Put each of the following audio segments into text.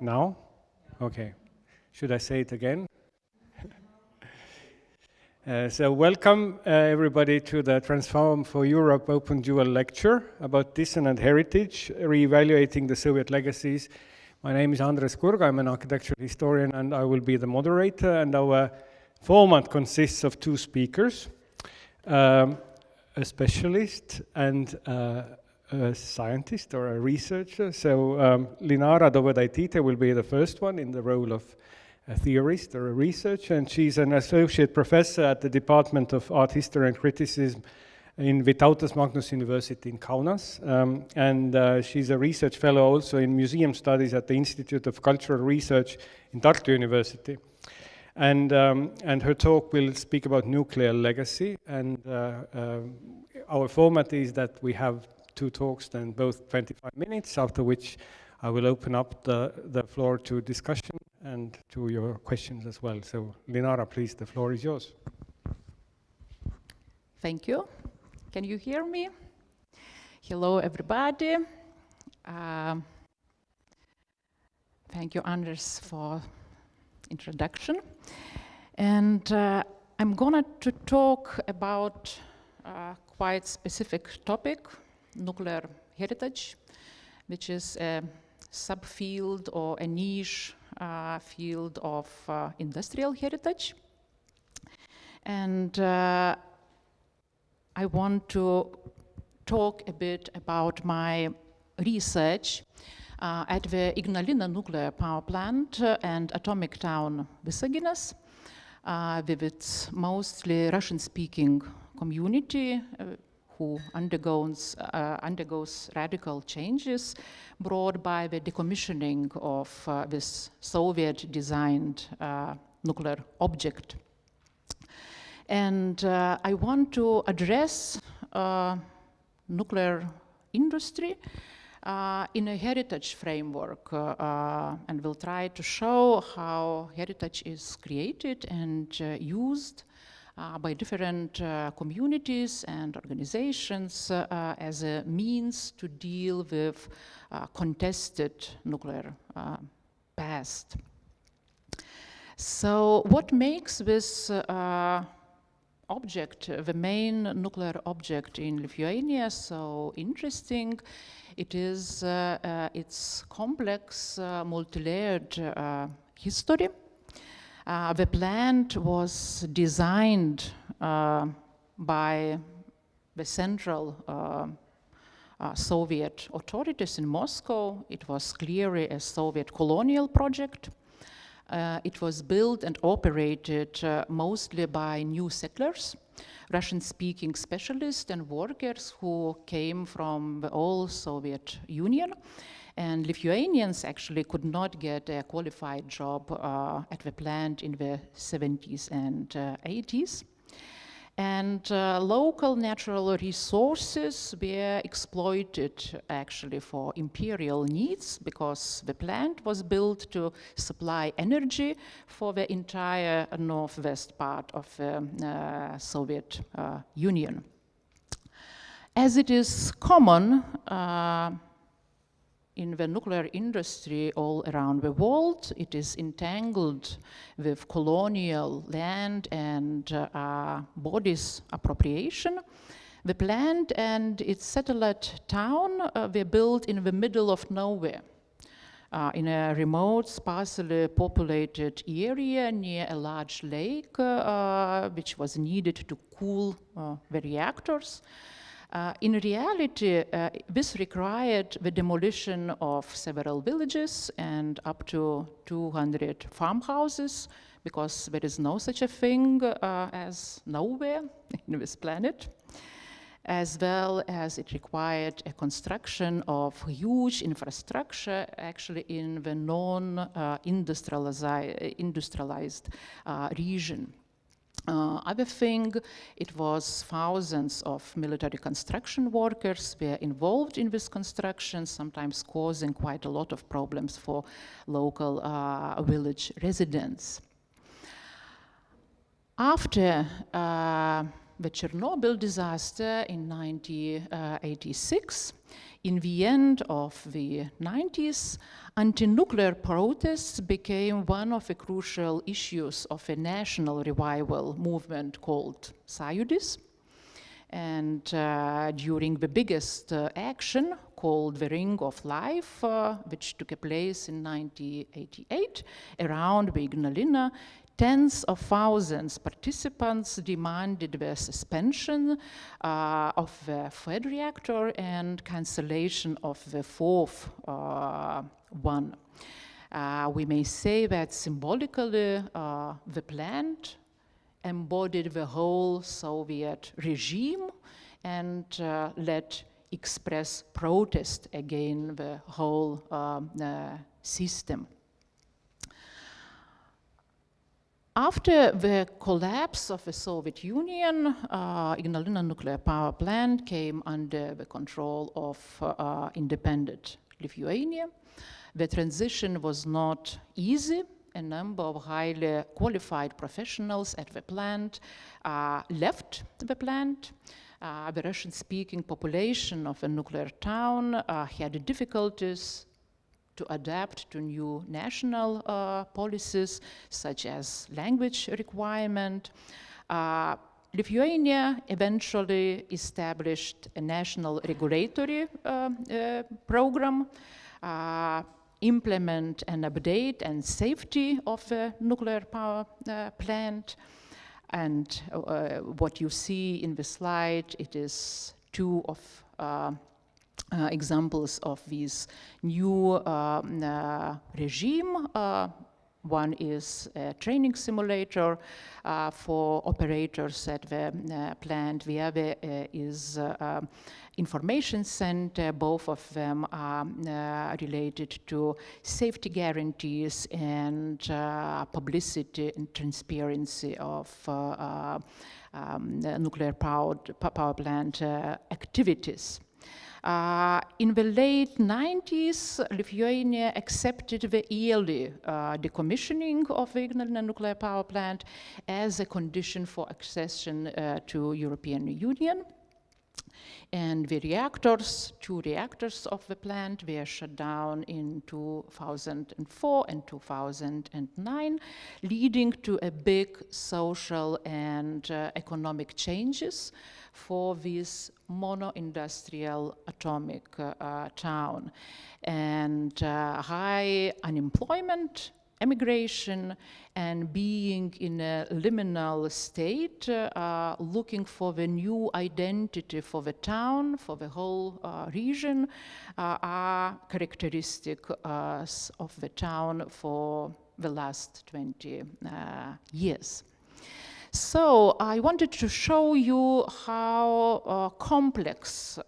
Now? Okay. Should I say it again? So welcome everybody to the Transform4Europe Open Dual Lecture about Dissonant Heritage, Reevaluating the Soviet Legacies. My name is Kurg, I'm an architectural historian and I will be the moderator, and our format consists of two speakers, a specialist and a scientist or a researcher. So Linara Dovydaitytė will be the first one in the role of a theorist or a researcher, and she's an associate professor at the Department of Art History and Criticism in Vytautas Magnus University in Kaunas, and she's a research fellow also in museum studies at the Institute of Cultural Research in Tartu University. And her talk will speak about nuclear legacy, and our format is that we have two talks, then both 25 minutes, after which I will open up the floor to discussion and to your questions as well. So Linara, please, the floor is yours. Thank you. Can you hear me? Hello, everybody. Thank you, Anders, for introduction. And I'm going to talk about a quite specific topic, nuclear heritage, which is a subfield or a niche field of industrial heritage. And I want to talk a bit about my research at the Ignalina nuclear power plant and atomic town Visaginas, with its mostly Russian-speaking community who undergoes radical changes brought by the decommissioning of this Soviet-designed nuclear object. And I want to address nuclear industry in a heritage framework, and will try to show how heritage is created and used by different communities and organizations as a means to deal with contested nuclear past. So what makes this object, the main nuclear object in Lithuania, so interesting? It is its complex, multi-layered history. The plant was designed by the central Soviet authorities in Moscow. It was clearly a Soviet colonial project. It was built and operated mostly by new settlers, Russian-speaking specialists and workers who came from the old Soviet Union. And Lithuanians actually could not get a qualified job at the plant in the 70s and 80s. And local natural resources were exploited actually for imperial needs, because the plant was built to supply energy for the entire northwest part of the Soviet Union. As it is common in the nuclear industry all around the world, it is entangled with colonial land and bodies appropriation. The plant and its satellite town were built in the middle of nowhere, in a remote, sparsely populated area near a large lake, which was needed to cool the reactors. In reality, this required the demolition of several villages and up to 200 farmhouses, because there is no such a thing as nowhere in this planet, as well as it required a construction of huge infrastructure actually in the non-industrialized region. Other thing, it was thousands of military construction workers were involved in this construction, sometimes causing quite a lot of problems for local village residents. After the Chernobyl disaster in 1986, In the end of the 90s, anti-nuclear protests became one of the crucial issues of a national revival movement called Sąjūdis. And during the biggest action called the Ring of Life, which took place in 1988 around the Ignalina, tens of thousands participants demanded the suspension of the third reactor and cancellation of the fourth one. We may say that symbolically the plant embodied the whole Soviet regime and let express protest against the whole system. After the collapse of the Soviet Union, Ignalina nuclear power plant came under the control of independent Lithuania. The transition was not easy. A number of highly qualified professionals at the plant left the plant. The Russian-speaking population of a nuclear town had difficulties to adapt to new national policies, such as language requirement. Lithuania eventually established a national regulatory program, implement and update and safety of the nuclear power plant. And what you see in the slide, it is two of examples of this new regime. One is a training simulator for operators at the plant. The other is information center. Both of them are related to safety guarantees and publicity and transparency of nuclear power plant activities. In the late 90s, Lithuania accepted the yearly decommissioning of the Ignalina nuclear power plant as a condition for accession to European Union. And the reactors, two reactors of the plant, were shut down in 2004 and 2009, leading to a big social and economic changes for this mono-industrial atomic town. And high unemployment, emigration, and being in a liminal state, looking for the new identity for the town, for the whole region, are characteristic of the town for the last 20 years. So I wanted to show you how complex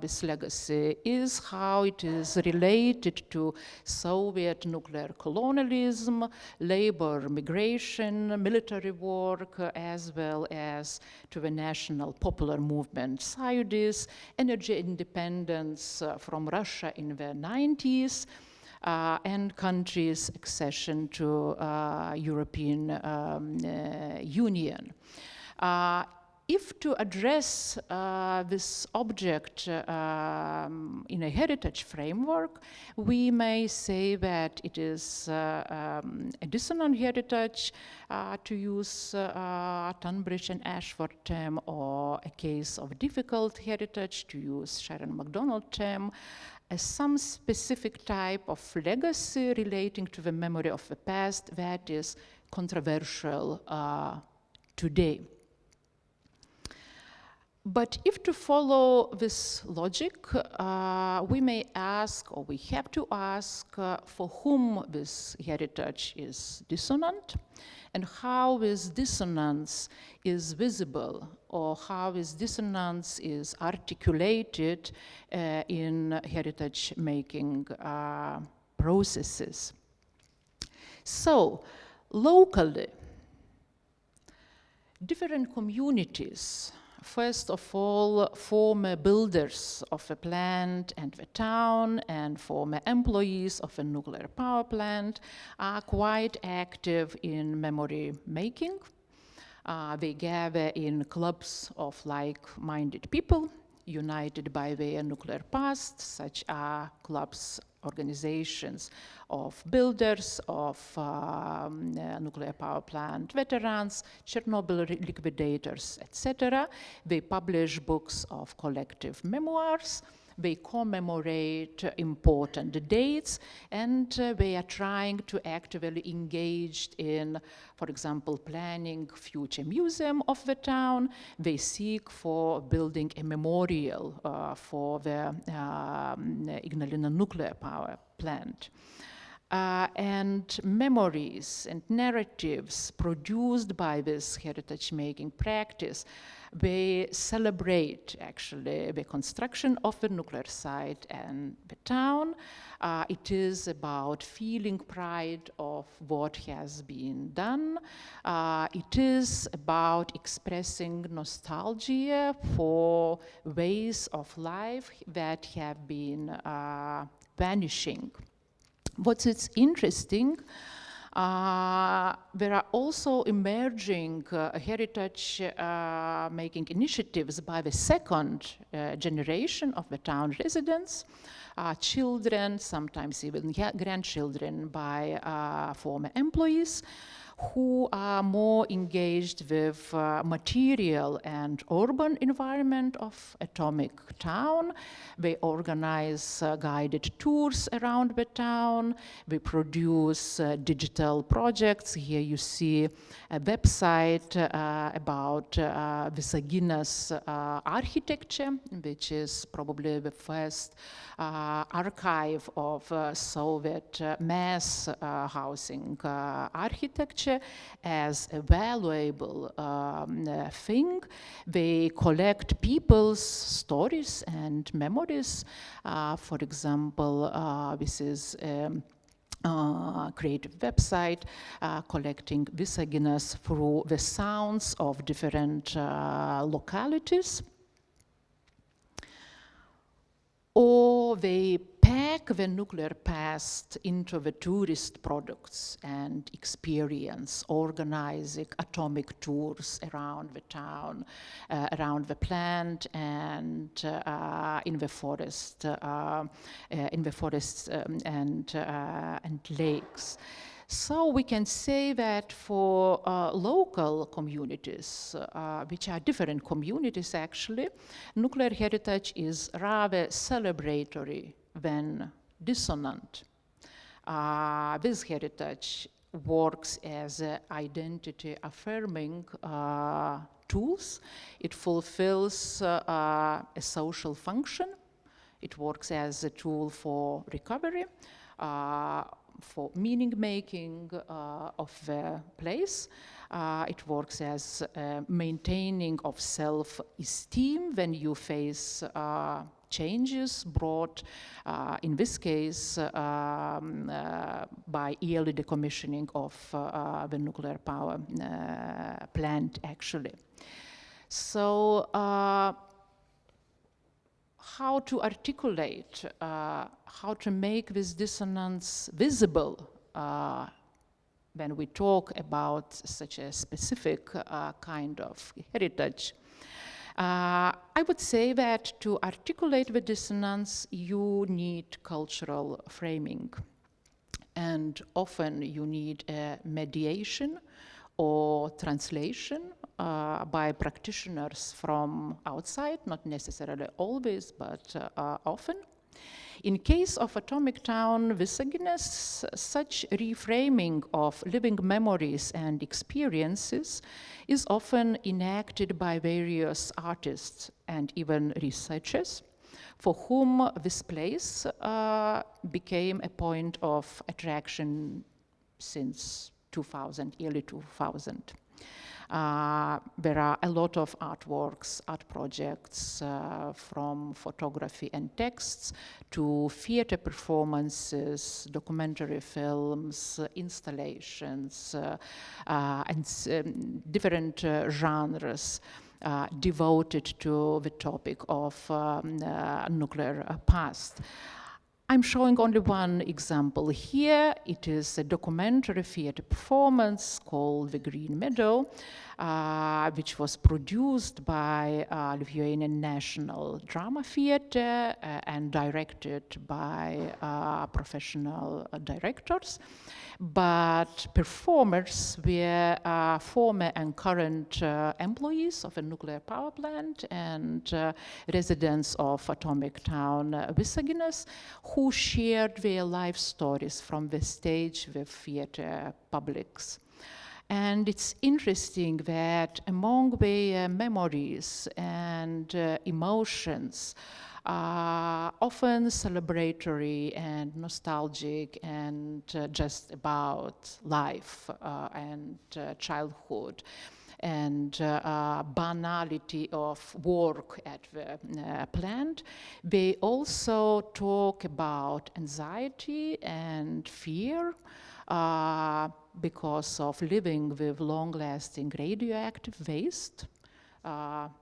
this legacy is, how it is related to Soviet nuclear colonialism, labor migration, military work, as well as to the national popular movement, Sąjūdis, energy independence from Russia in the 90s, and countries' accession to European Union. If to address this object in a heritage framework, we may say that it is a dissonant heritage, to use Tunbridge and Ashford term, or a case of difficult heritage, to use Sharon MacDonald term, as some specific type of legacy relating to the memory of the past that is controversial today. But if to follow this logic, we may ask, or we have to ask, for whom this heritage is dissonant, and how this dissonance is visible, or how this dissonance is articulated in heritage-making processes. So, locally, different communities, first of all, former builders of a plant and the town, and former employees of a nuclear power plant, are quite active in memory making. They gather in clubs of like-minded people, united by their nuclear past, such are clubs, organizations of builders, of nuclear power plant veterans, Chernobyl liquidators, etc. They publish books of collective memoirs. They commemorate important dates, and they are trying to actively engage in, for example, planning future museum of the town. They seek for building a memorial for the Ignalina nuclear power plant. And memories and narratives produced by this heritage-making practice, they celebrate actually the construction of the nuclear site and the town. It is about feeling pride of what has been done. It is about expressing nostalgia for ways of life that have been vanishing. What's interesting, there are also emerging heritage making initiatives by the second generation of the town residents, children, sometimes even grandchildren by former employees, who are more engaged with material and urban environment of atomic town. They organize guided tours around the town. They produce digital projects. Here you see a website about Visaginas architecture, which is probably the first archive of Soviet mass housing architecture as a valuable thing. They collect people's stories and memories. For example, this is creative website collecting Visaginas through the sounds of different localities. Or they pack the nuclear past into the tourist products and experience, organizing atomic tours around the town, around the plant, and in the forest, and lakes. So we can say that for local communities, which are different communities actually, nuclear heritage is rather celebratory than dissonant. This heritage works as identity affirming tools. It fulfills a social function. It works as a tool for recovery, for meaning making of the place. It works as maintaining of self-esteem when you face changes brought, in this case, by yearly decommissioning of the nuclear power plant, actually. So, how to articulate, how to make this dissonance visible when we talk about such a specific kind of heritage. I would say that to articulate the dissonance, you need cultural framing. And often you need a mediation or translation by practitioners from outside, not necessarily always, but often. In case of Atomic Town Visaginas, such reframing of living memories and experiences is often enacted by various artists and even researchers, for whom this place became a point of attraction since 2000, early 2000. There are a lot of artworks, art projects, from photography and texts to theater performances, documentary films, installations, and different genres devoted to the topic of nuclear past. I'm showing only one example here. It is a documentary theater performance called The Green Meadow, which was produced by Lithuanian National Drama Theatre and directed by professional directors. But performers were former and current employees of a nuclear power plant and residents of atomic town Visaginas, who shared their life stories from the stage with theater publics. And it's interesting that among their memories and emotions, often celebratory and nostalgic and just about life and childhood and banality of work at the plant. They also talk about anxiety and fear because of living with long-lasting radioactive waste,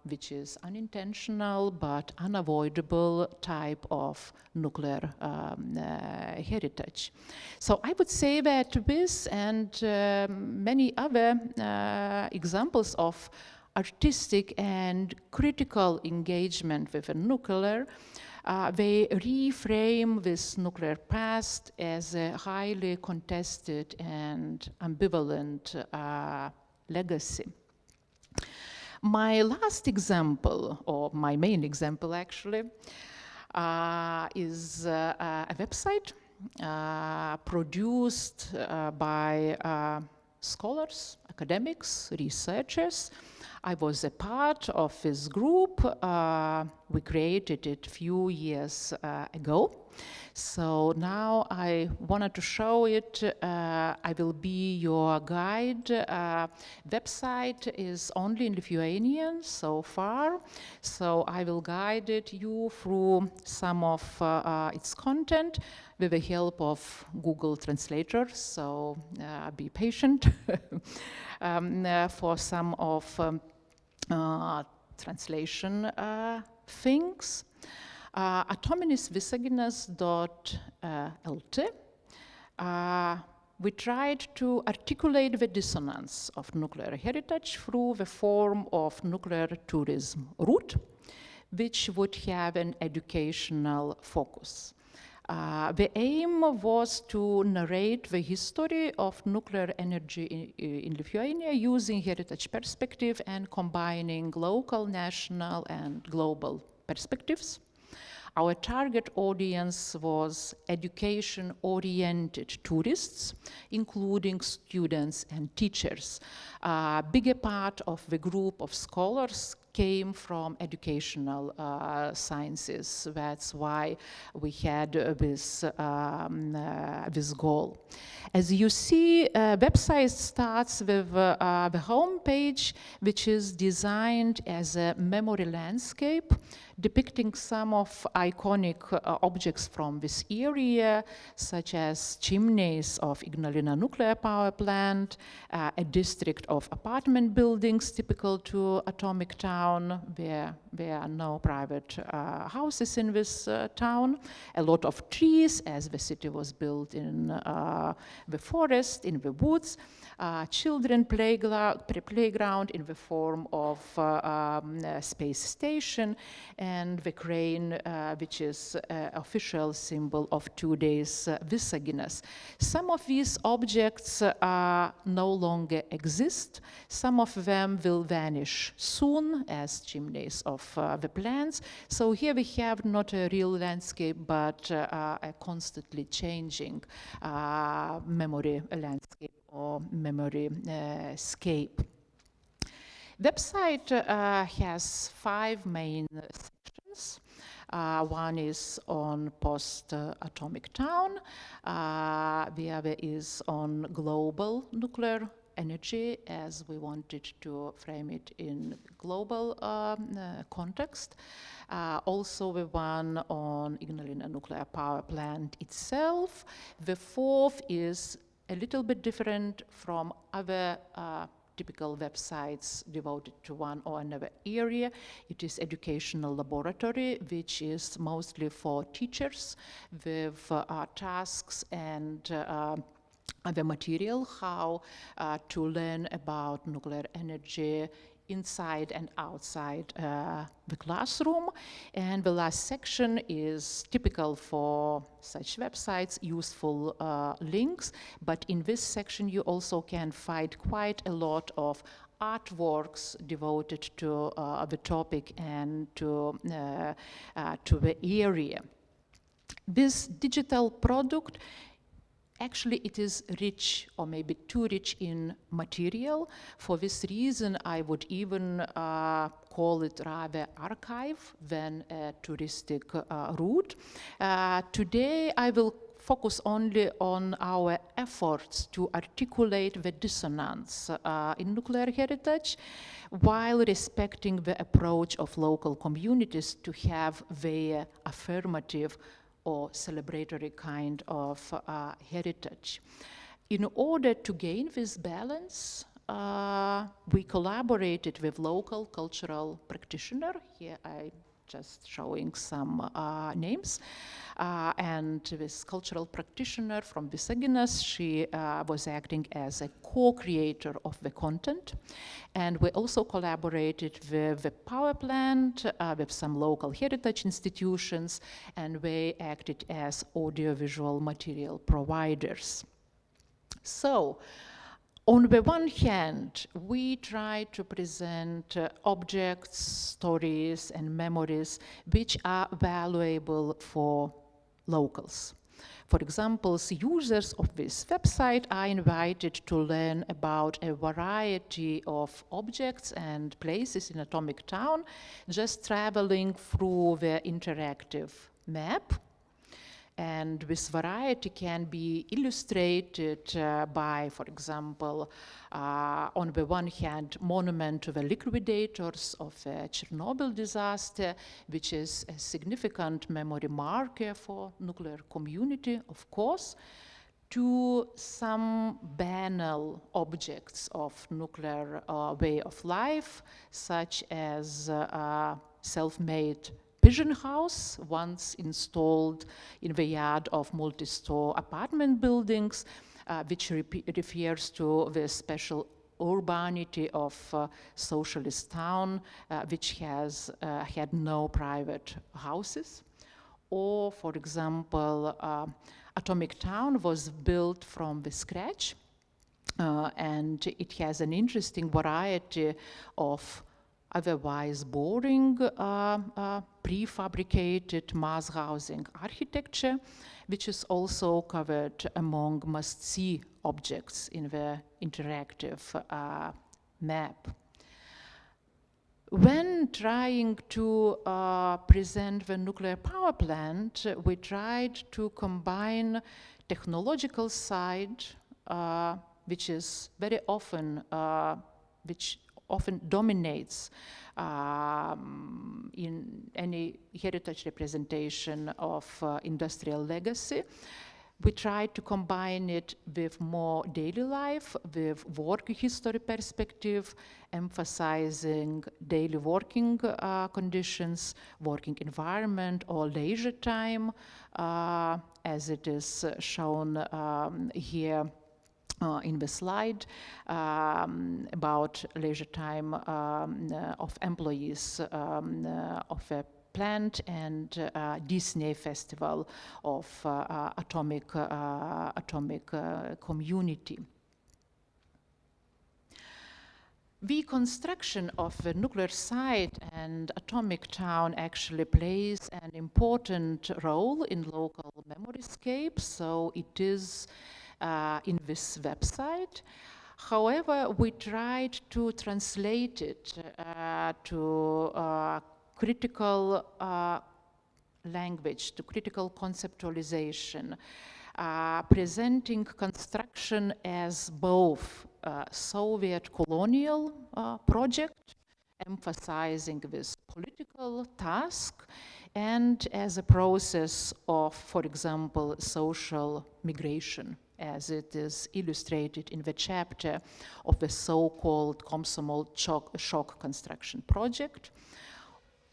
which is unintentional but unavoidable type of nuclear heritage. So I would say that this and many other examples of artistic and critical engagement with a nuclear, they reframe this nuclear past as a highly contested and ambivalent legacy. My last example, or my main example actually, is a website produced by scholars, academics, researchers. I was a part of this group. We created it a few years ago. So now I wanted to show it. I will be your guide. Website is only in Lithuanian so far. So I will guide you through some of its content with the help of Google Translator. So be patient for some of translation things. atominis.visaginas.lt. We tried to articulate the dissonance of nuclear heritage through the form of nuclear tourism route, which would have an educational focus. The aim was to narrate the history of nuclear energy in Lithuania using heritage perspective and combining local, national, and global perspectives. Our target audience was education-oriented tourists, including students and teachers. A bigger part of the group of scholars came from educational sciences. That's why we had this goal. As you see, website starts with the home page, which is designed as a memory landscape, depicting some of iconic objects from this area, such as chimneys of Ignalina nuclear power plant, a district of apartment buildings typical to atomic town, where there are no private houses in this town, a lot of trees, as the city was built in the forest, in the woods, children playground in the form of space station, and the crane, which is official symbol of today's Visaginas. Some of these objects no longer exist. Some of them will vanish soon as chimneys of the plants. So here we have not a real landscape, but a constantly changing memory landscape or memory scape. Website has 5 main sections. One is on post-atomic town. The other is on global nuclear energy, as we wanted to frame it in global context. Also the one on Ignalina nuclear power plant itself. The 4th is a little bit different from other typical websites devoted to one or another area. It is educational laboratory, which is mostly for teachers with tasks and other material, how to learn about nuclear energy inside and outside the classroom. And the last section is typical for such websites, useful links. But in this section, you also can find quite a lot of artworks devoted to the topic and to the area. This digital product, actually, it is rich, or maybe too rich in material. For this reason, I would even call it rather archive than a touristic route. Today, I will focus only on our efforts to articulate the dissonance in nuclear heritage, while respecting the approach of local communities to have their affirmative or celebratory kind of heritage. In order to gain this balance, we collaborated with local cultural practitioners. Here I just showing some names. And this cultural practitioner from Visaginas, she was acting as a co-creator of the content. And we also collaborated with the power plant, with some local heritage institutions, and they acted as audiovisual material providers. So, on the one hand, we try to present objects, stories, and memories which are valuable for locals. For example, users of this website are invited to learn about a variety of objects and places in Atomic Town, just traveling through the interactive map. And this variety can be illustrated by, for example, on the one hand, monument to the liquidators of the Chernobyl disaster, which is a significant memory marker for nuclear community, of course, to some banal objects of nuclear way of life, such as self-made pigeon house, once installed in the yard of multi-store apartment buildings, which refers to the special urbanity of socialist town, which has had no private houses. Or, for example, Atomic Town was built from the scratch, and it has an interesting variety of otherwise boring prefabricated mass housing architecture, which is also covered among must-see objects in the interactive map. When trying to present the nuclear power plant, we tried to combine technological side, which is very often, which often dominates in any heritage representation of industrial legacy. We try to combine it with more daily life, with work history perspective, emphasizing daily working conditions, working environment, or leisure time, as it is shown here in the slide about leisure time of employees of a plant and Disney Festival of atomic community. The construction of the nuclear site and Atomic Town actually plays an important role in local memoryscape, so it is in this website. However, we tried to translate it to critical language, to critical conceptualization, presenting construction as both Soviet colonial project, emphasizing this political task, and as a process of, for example, social migration as it is illustrated in the chapter of the so-called Komsomol shock construction project,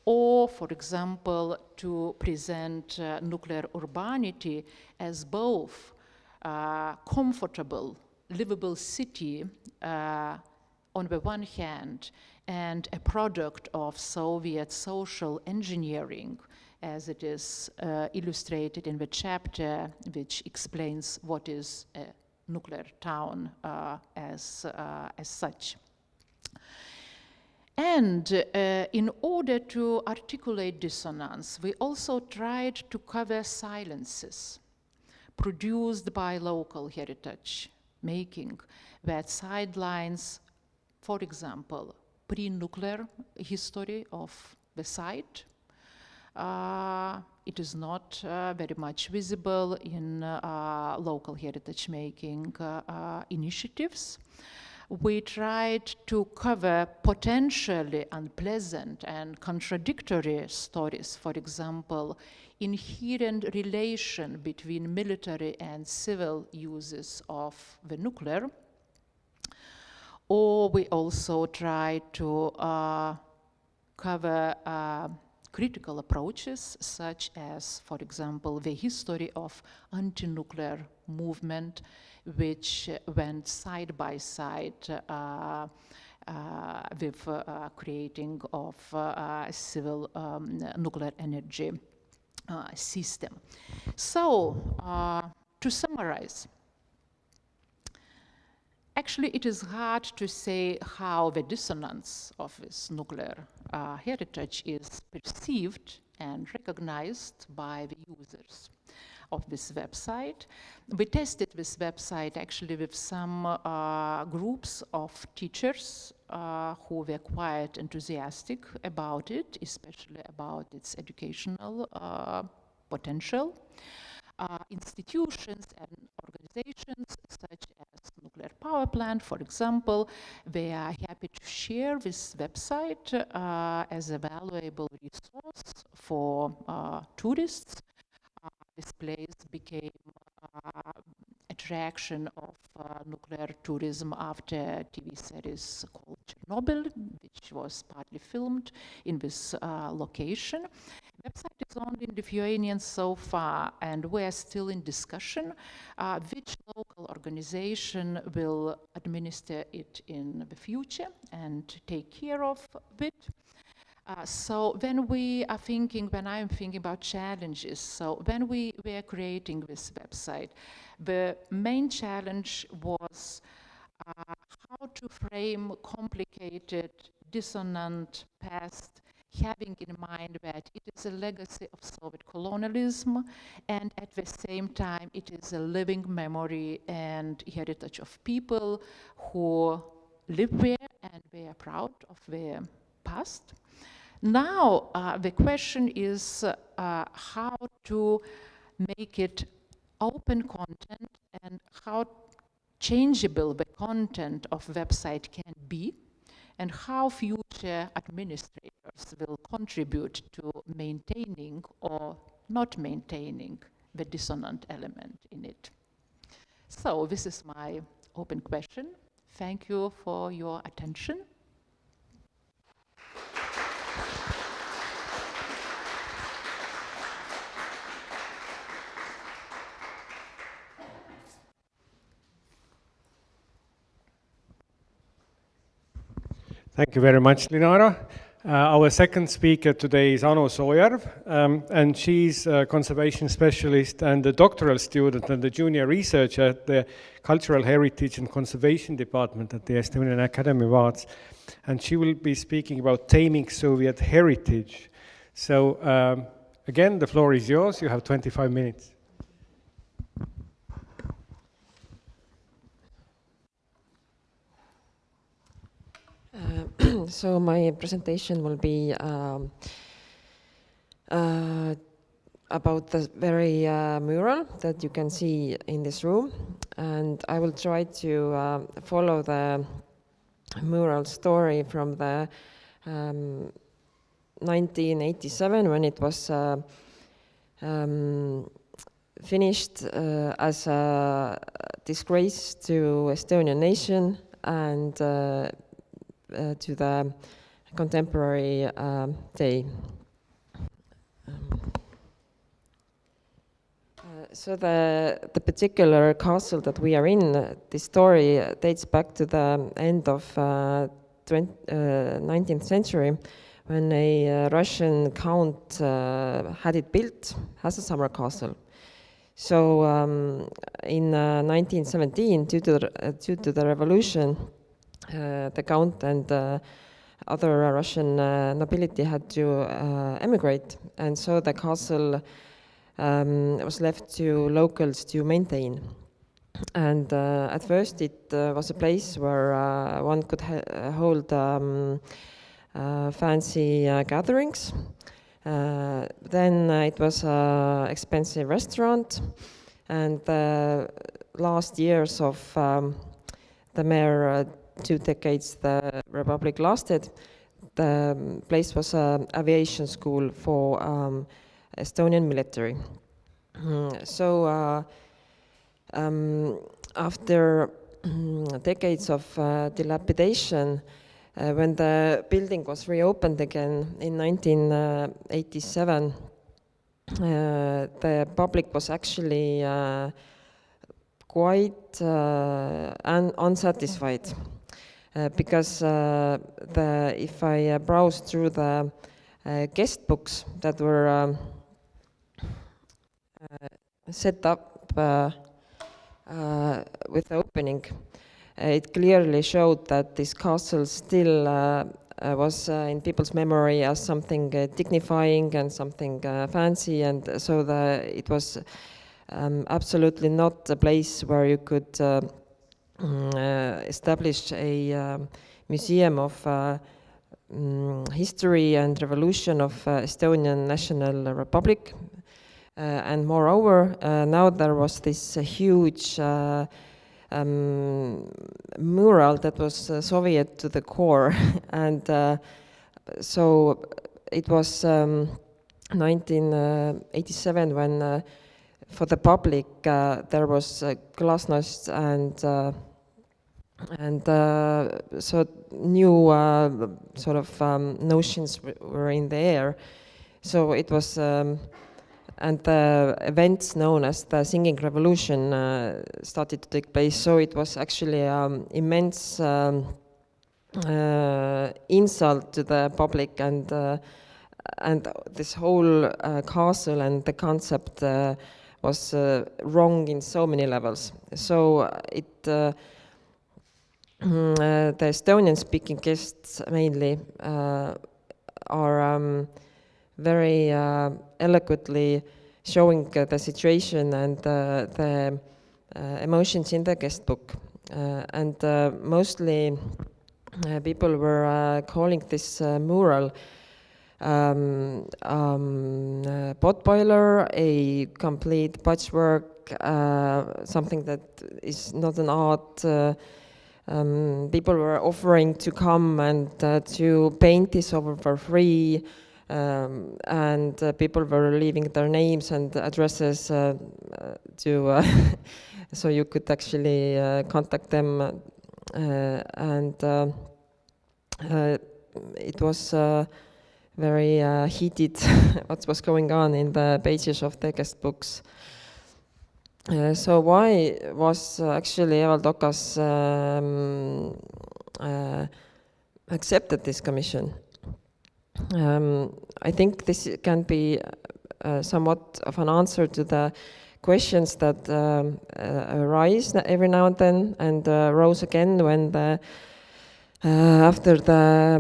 or, for example, to present nuclear urbanity as both comfortable, livable city on the one hand, and a product of Soviet social engineering, as it is illustrated in the chapter which explains what is a nuclear town as such. And in order to articulate dissonance, we also tried to cover silences produced by local heritage making that sidelines, for example, pre-nuclear history of the site. It is not very much visible in local heritage making initiatives. We tried to cover potentially unpleasant and contradictory stories, for example, inherent relation between military and civil uses of the nuclear. Or we also tried to cover critical approaches, such as, for example, the history of anti-nuclear movement, which went side by side with creating of civil nuclear energy system. So, to summarize, actually it is hard to say how the dissonance of this nuclear heritage is perceived and recognized by the users of this website. We tested this website actually with some groups of teachers who were quite enthusiastic about it, especially about its educational potential. Institutions and organizations such as nuclear power plant, for example, they are happy to share this website as a valuable resource for tourists. This place became attraction of nuclear tourism after TV series called Chernobyl, which was partly filmed in this location. The website is only in Lithuanian so far, and we are still in discussion which local organization will administer it in the future and take care of it. So when I'm thinking about challenges, so when we were creating this website, the main challenge was how to frame complicated, dissonant past, having in mind that it is a legacy of Soviet colonialism, and at the same time it is a living memory and heritage of people who live there and they are proud of their past. Now, the question is how to make it open content and how changeable the content of website can be, and how future administrators will contribute to maintaining or not maintaining the dissonant element in it. So this is my open question. Thank you for your attention. Thank you very much, Linara. Our second speaker today is Anu Soojärv, and she's a conservation specialist and a doctoral student and a junior researcher at the Cultural Heritage and Conservation Department at the Estonian Academy of Arts. And she will be speaking about taming Soviet heritage. So again, the floor is yours. You have 25 minutes. So my presentation will be about the very mural that you can see in this room, and I will try to follow the mural story from the 1987 when it was finished as a disgrace to Estonian nation and to the contemporary day. So the particular castle that we are in, this story dates back to the end of 19th century, when a Russian count had it built as a summer castle. So in 1917, due to the revolution, the count and other Russian nobility had to emigrate, and so the castle was left to locals to maintain. And at first it was a place where one could hold fancy gatherings. Then it was an expensive restaurant, and the last years of the mere 2 decades the Republic lasted, the place was an aviation school for Estonian military. So after decades of dilapidation, when the building was reopened again in 1987, the public was actually quite unsatisfied because if I browse through the guest books that were set up with the opening, it clearly showed that this castle still was in people's memory as something dignifying and something fancy, and so it was absolutely not a place where you could establish a museum of history and revolution of Estonian National Republic. And moreover, now there was this huge mural that was Soviet to the core, and so it was 1987 when for the public there was glasnost and so new sort of notions were in the air. So it was and the events known as the Singing Revolution started to take place. So it was actually immense insult to the public, and this whole castle and the concept was wrong in so many levels. So the Estonian-speaking guests mainly are very eloquently showing the situation and the emotions in the guest book. And mostly people were calling this mural potboiler, a complete patchwork, something that is not an art. People were offering to come and to paint this over for free. And people were leaving their names and addresses to so you could actually contact them, and it was very heated what was going on in the pages of the guest books. So why was actually Evald Okas accepted this commission? I think this can be somewhat of an answer to the questions that arise every now and then, and rose again when after the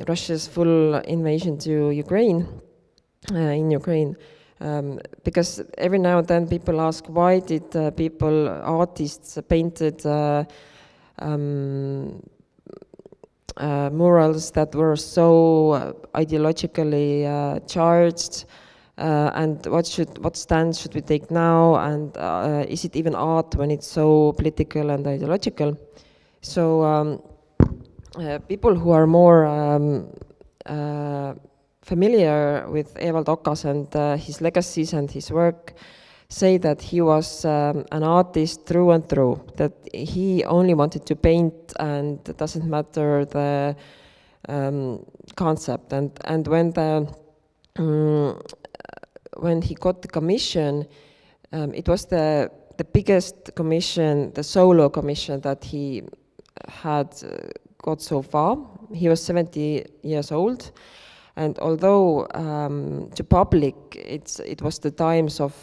Russia's full invasion to Ukraine, in Ukraine. Because every now and then people ask, why did artists painted murals that were so ideologically charged, and what stance should we take now, and is it even art when it's so political and ideological? So people who are more familiar with Evald Okas and his legacies and his work say that he was an artist through and through, that he only wanted to paint and it doesn't matter the concept. And when when he got the commission, it was the biggest commission, the solo commission that he had got so far. He was 70 years old. And although to public, it was the times of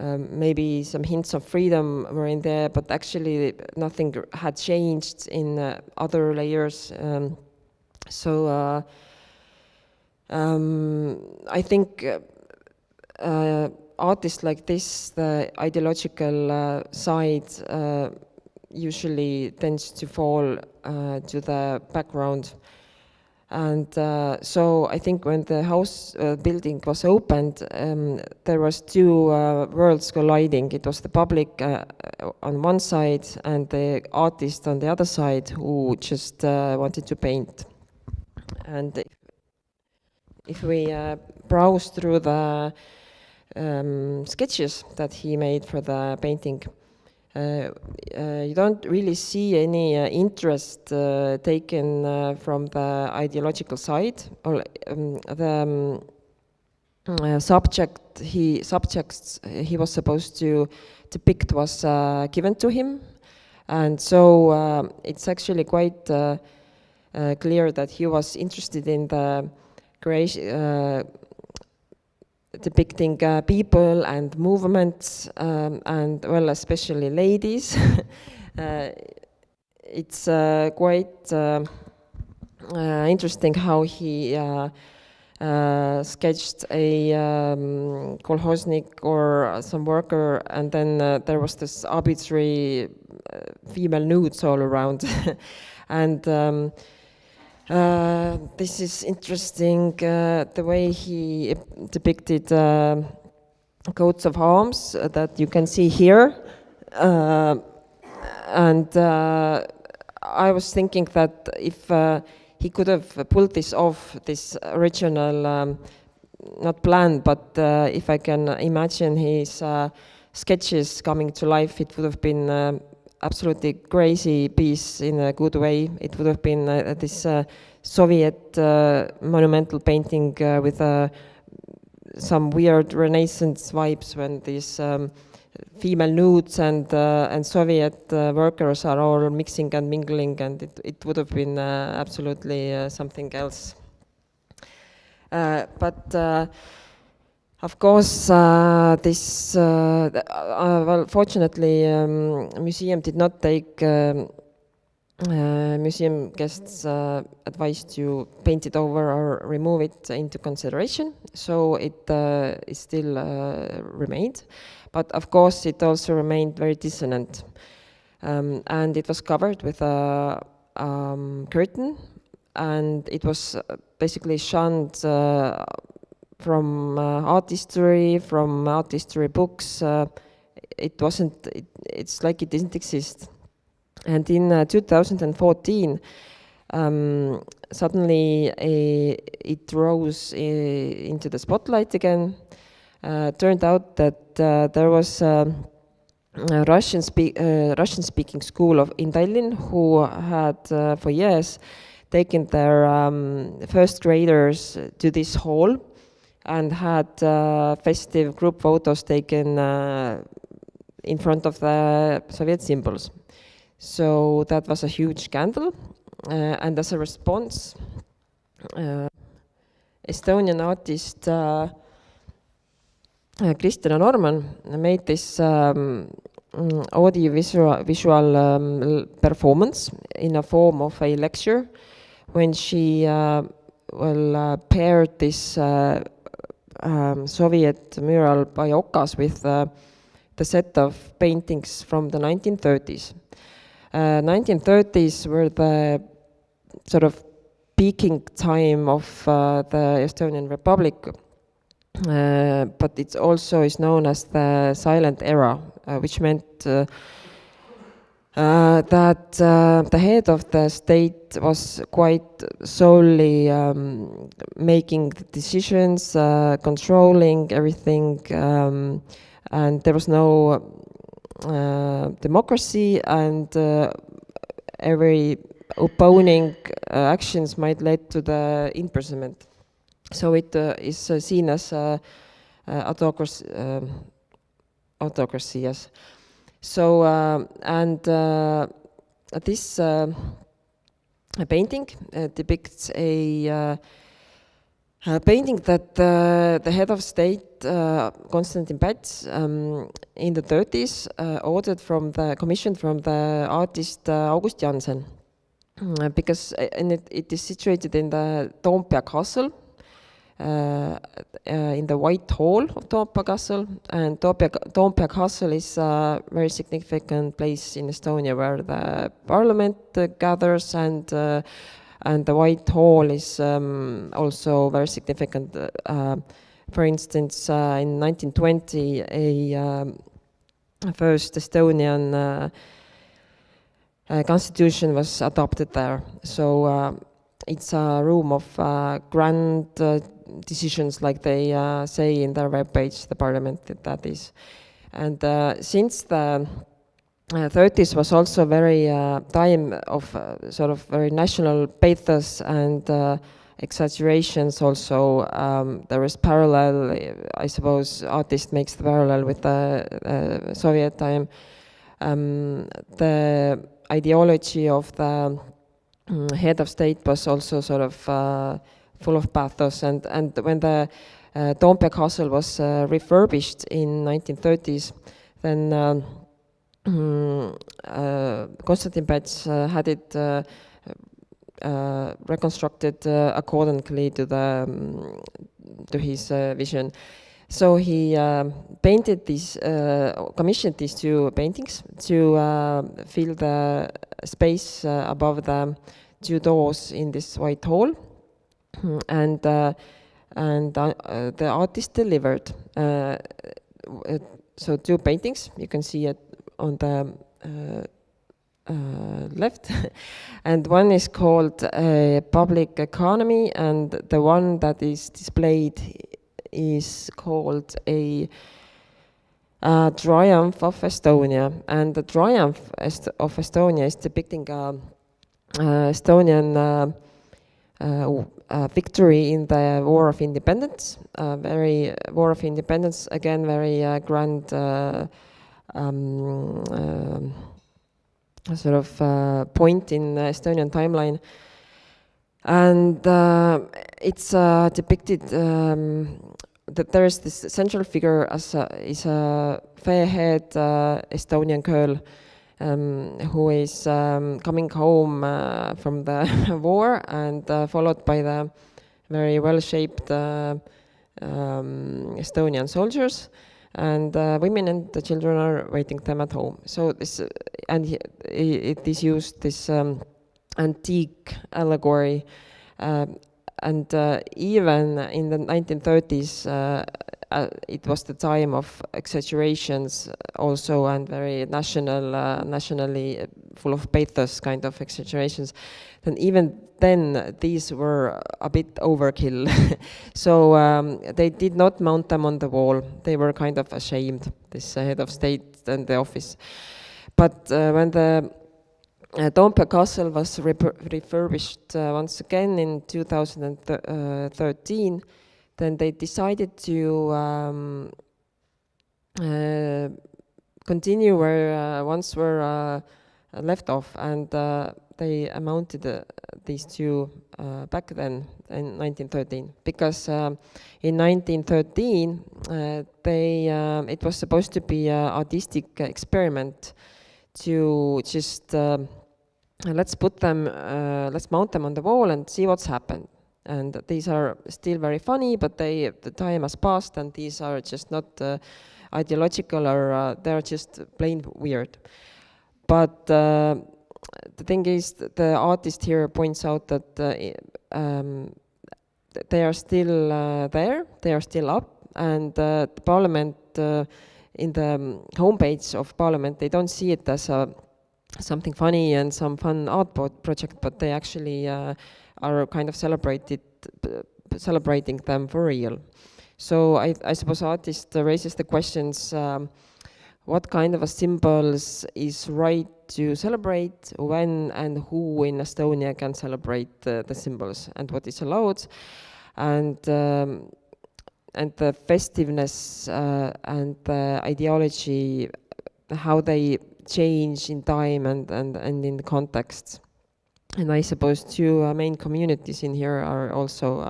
maybe some hints of freedom were in there, but actually nothing had changed in other layers. I think artists like this, the ideological side usually tends to fall to the background. And so I think when the house building was opened, there was two worlds colliding. It was the public on one side and the artist on the other side who just wanted to paint. And if we browse through the sketches that he made for the painting, you don't really see any interest taken from the ideological side. Or the subjects he was supposed to depict was given to him, and so it's actually quite clear that he was interested in the creation. Depicting people and movements, and well, especially ladies. It's quite interesting how he sketched a kolhoznik or some worker, and then there was this arbitrary female nudes all around. And this is interesting, the way he depicted coats of arms that you can see here. And I was thinking that if he could have pulled this off, this original, not plan, but if I can imagine his sketches coming to life, it would have been absolutely crazy piece in a good way. It would have been this Soviet monumental painting with some weird Renaissance vibes when these female nudes and Soviet workers are all mixing and mingling, and it would have been absolutely something else. But of course, this, well, fortunately, museum did not take museum guests' advice to paint it over or remove it into consideration, so it still remained. But of course, it also remained very dissonant. And it was covered with a curtain, and it was basically shunned from art history, from art history books. It wasn't, it's like it didn't exist. And in 2014, suddenly it rose into the spotlight again. Turned out that there was a Russian-speaking school in Tallinn who had for years taken their first graders to this hall and had festive group photos taken in front of the Soviet symbols. So that was a huge scandal, and as a response, Estonian artist Kristjan Norman made this audiovisual performance in a form of a lecture when she paired this Soviet mural by Okas with the set of paintings from the 1930s. 1930s were the sort of peaking time of the Estonian Republic, but it also is known as the silent era, which meant that the head of the state was quite solely making the decisions, controlling everything, and there was no democracy, and every opposing actions might lead to the imprisonment. So it is seen as autocracy, yes. So this painting depicts a painting that the head of state, Konstantin Päts, in the 30s commissioned from the artist August Jansen, because it is situated in the Toompea Castle, in the White Hall of Toompea Castle, and Toompea Castle is a very significant place in Estonia where the parliament gathers, and the White Hall is also very significant. For instance, in 1920, a first Estonian constitution was adopted there. So it's a room of grand decisions, like they say in their webpage, the parliament, that is. And since the 30s was also very time of sort of very national pathos and exaggerations also, there is parallel, I suppose, artist makes the parallel with the Soviet time. The ideology of the head of state was also sort of full of pathos, and when the Toompea Castle was refurbished in 1930s, then Konstantin Päts had it reconstructed accordingly to his vision. So he painted these, commissioned these two paintings to fill the space above the two doors in this White Hall, and the artist delivered. So two paintings, you can see it on the left, and one is called Public Economy, and the one that is displayed is called a Triumph of Estonia. And the Triumph of Estonia is depicting Estonian victory in the War of Independence. War of Independence, again, very grand sort of point in Estonian timeline. And it's depicted that there is this central figure is a fair-haired Estonian girl who is coming home from the war, and followed by the very well-shaped Estonian soldiers, and women and the children are waiting them at home. So this, and it is used, this antique allegory, and even in the 1930s, it was the time of exaggerations also, and very nationally full of pathos kind of exaggerations. And even then, these were a bit overkill. So they did not mount them on the wall. They were kind of ashamed, this head of state and the office. But when the Toompea Castle was refurbished once again in 2013, then they decided to continue where once were left off, and they mounted these two back then in 1913, because in 1913 it was supposed to be an artistic experiment to just let's mount them on the wall and see what's happened. And these are still very funny, but the time has passed, and these are just not ideological, or they're just plain weird. But the thing is, the artist here points out that they are still there, they are still up, and the parliament, in the homepage of parliament, they don't see it as a something funny and some fun art project, but they actually are kind of celebrating them for real. So I suppose artist raises the questions, what kind of a symbols is right to celebrate, when and who in Estonia can celebrate the symbols, and what is allowed, and the festiveness and the ideology, how they change in time and in the context. And I suppose two main communities in here are also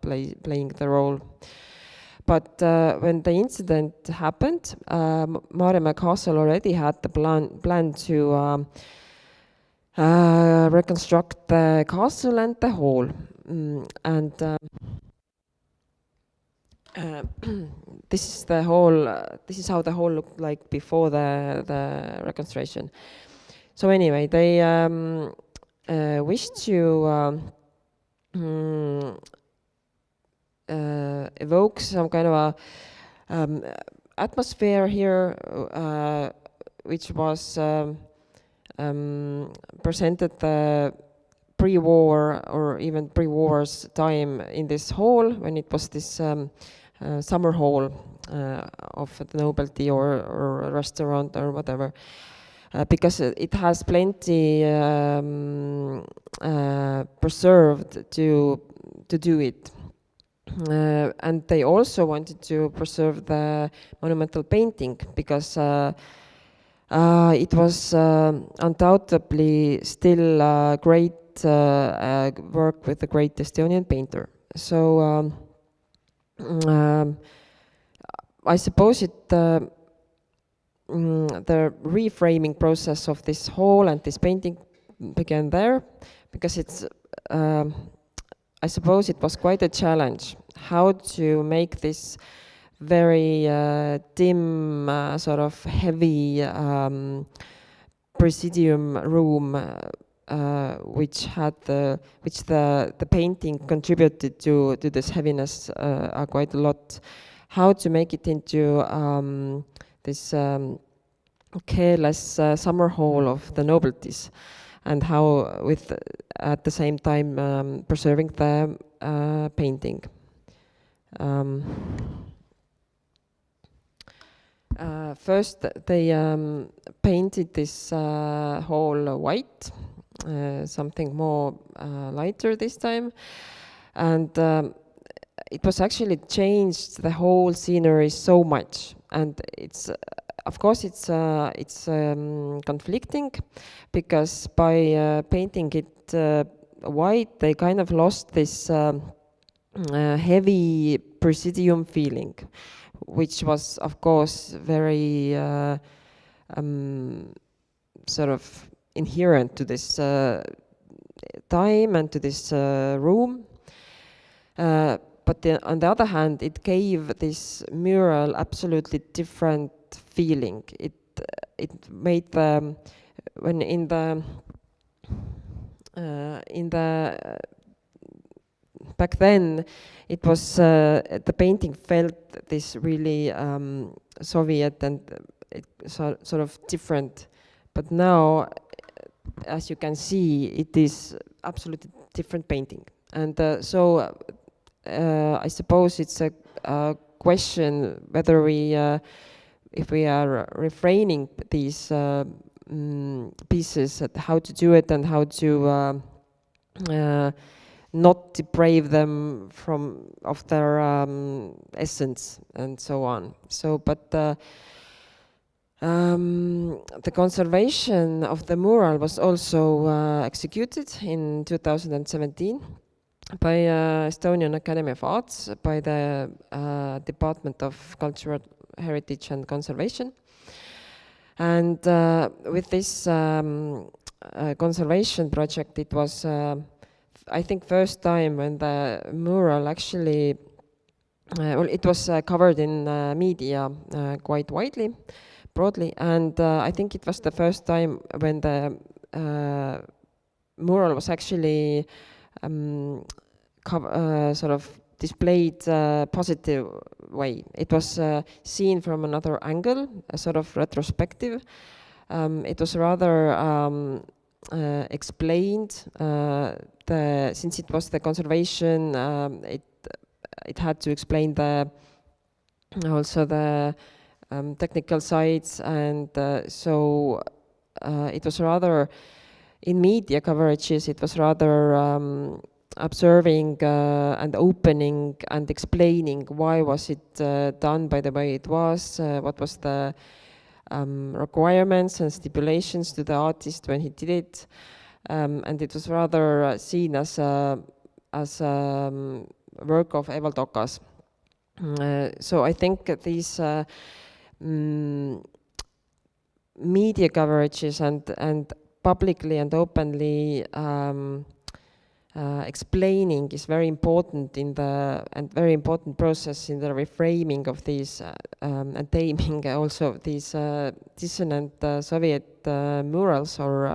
playing the role. But when the incident happened, Maarjamäe Castle already had the plan to reconstruct the castle and the hall. This is the hall. This is how the hall looked like before the reconstruction. So anyway, they wished to evoke some kind of a atmosphere here, which was presented the pre-war or even pre-war's time in this hall, when it was this summer hall of the nobility or a restaurant or whatever, because it has plenty preserved to do it. And they also wanted to preserve the monumental painting, because it was undoubtedly still great work with a great Estonian painter. So I suppose the reframing process of this hall and this painting began there, because it's I suppose it was quite a challenge how to make this very dim, sort of heavy presidium room, which the painting contributed to this heaviness quite a lot. How to make it into this careless summer hall of the nobilities, and how with at the same time preserving the painting. First they painted this hall white, something more lighter this time, and it was actually changed the whole scenery so much, and it's of course it's conflicting, because by painting it white they kind of lost this heavy presidium feeling, which was of course very sort of inherent to this time and to this room. But on the other hand, it gave this mural absolutely different feeling. It made the when in the back then it was the painting felt this really Soviet and sort of different, but now as you can see it is absolutely different painting, and so I suppose it's a question whether we if we are refraining these pieces, how to do it and how to not deprave them of their essence and so on. So, but the conservation of the mural was also executed in 2017 by Estonian Academy of Arts, by the Department of Cultural Heritage and Conservation. And with this conservation project, it was I think first time when the mural actually well, it was covered in media quite broadly, and I think it was the first time when the mural was actually sort of displayed positive way. It was seen from another angle, a sort of retrospective It was rather explained. Since it was the conservation, it had to explain also the technical sides, and so it was rather in media coverages. It was rather observing and opening and explaining why was it done by the way it was, what was the requirements and stipulations to the artist when he did it, and it was rather seen as a work of Evald Okas. So I think these media coverages and publicly and openly explaining is very important very important process in the reframing of these and taming also these dissonant Soviet murals or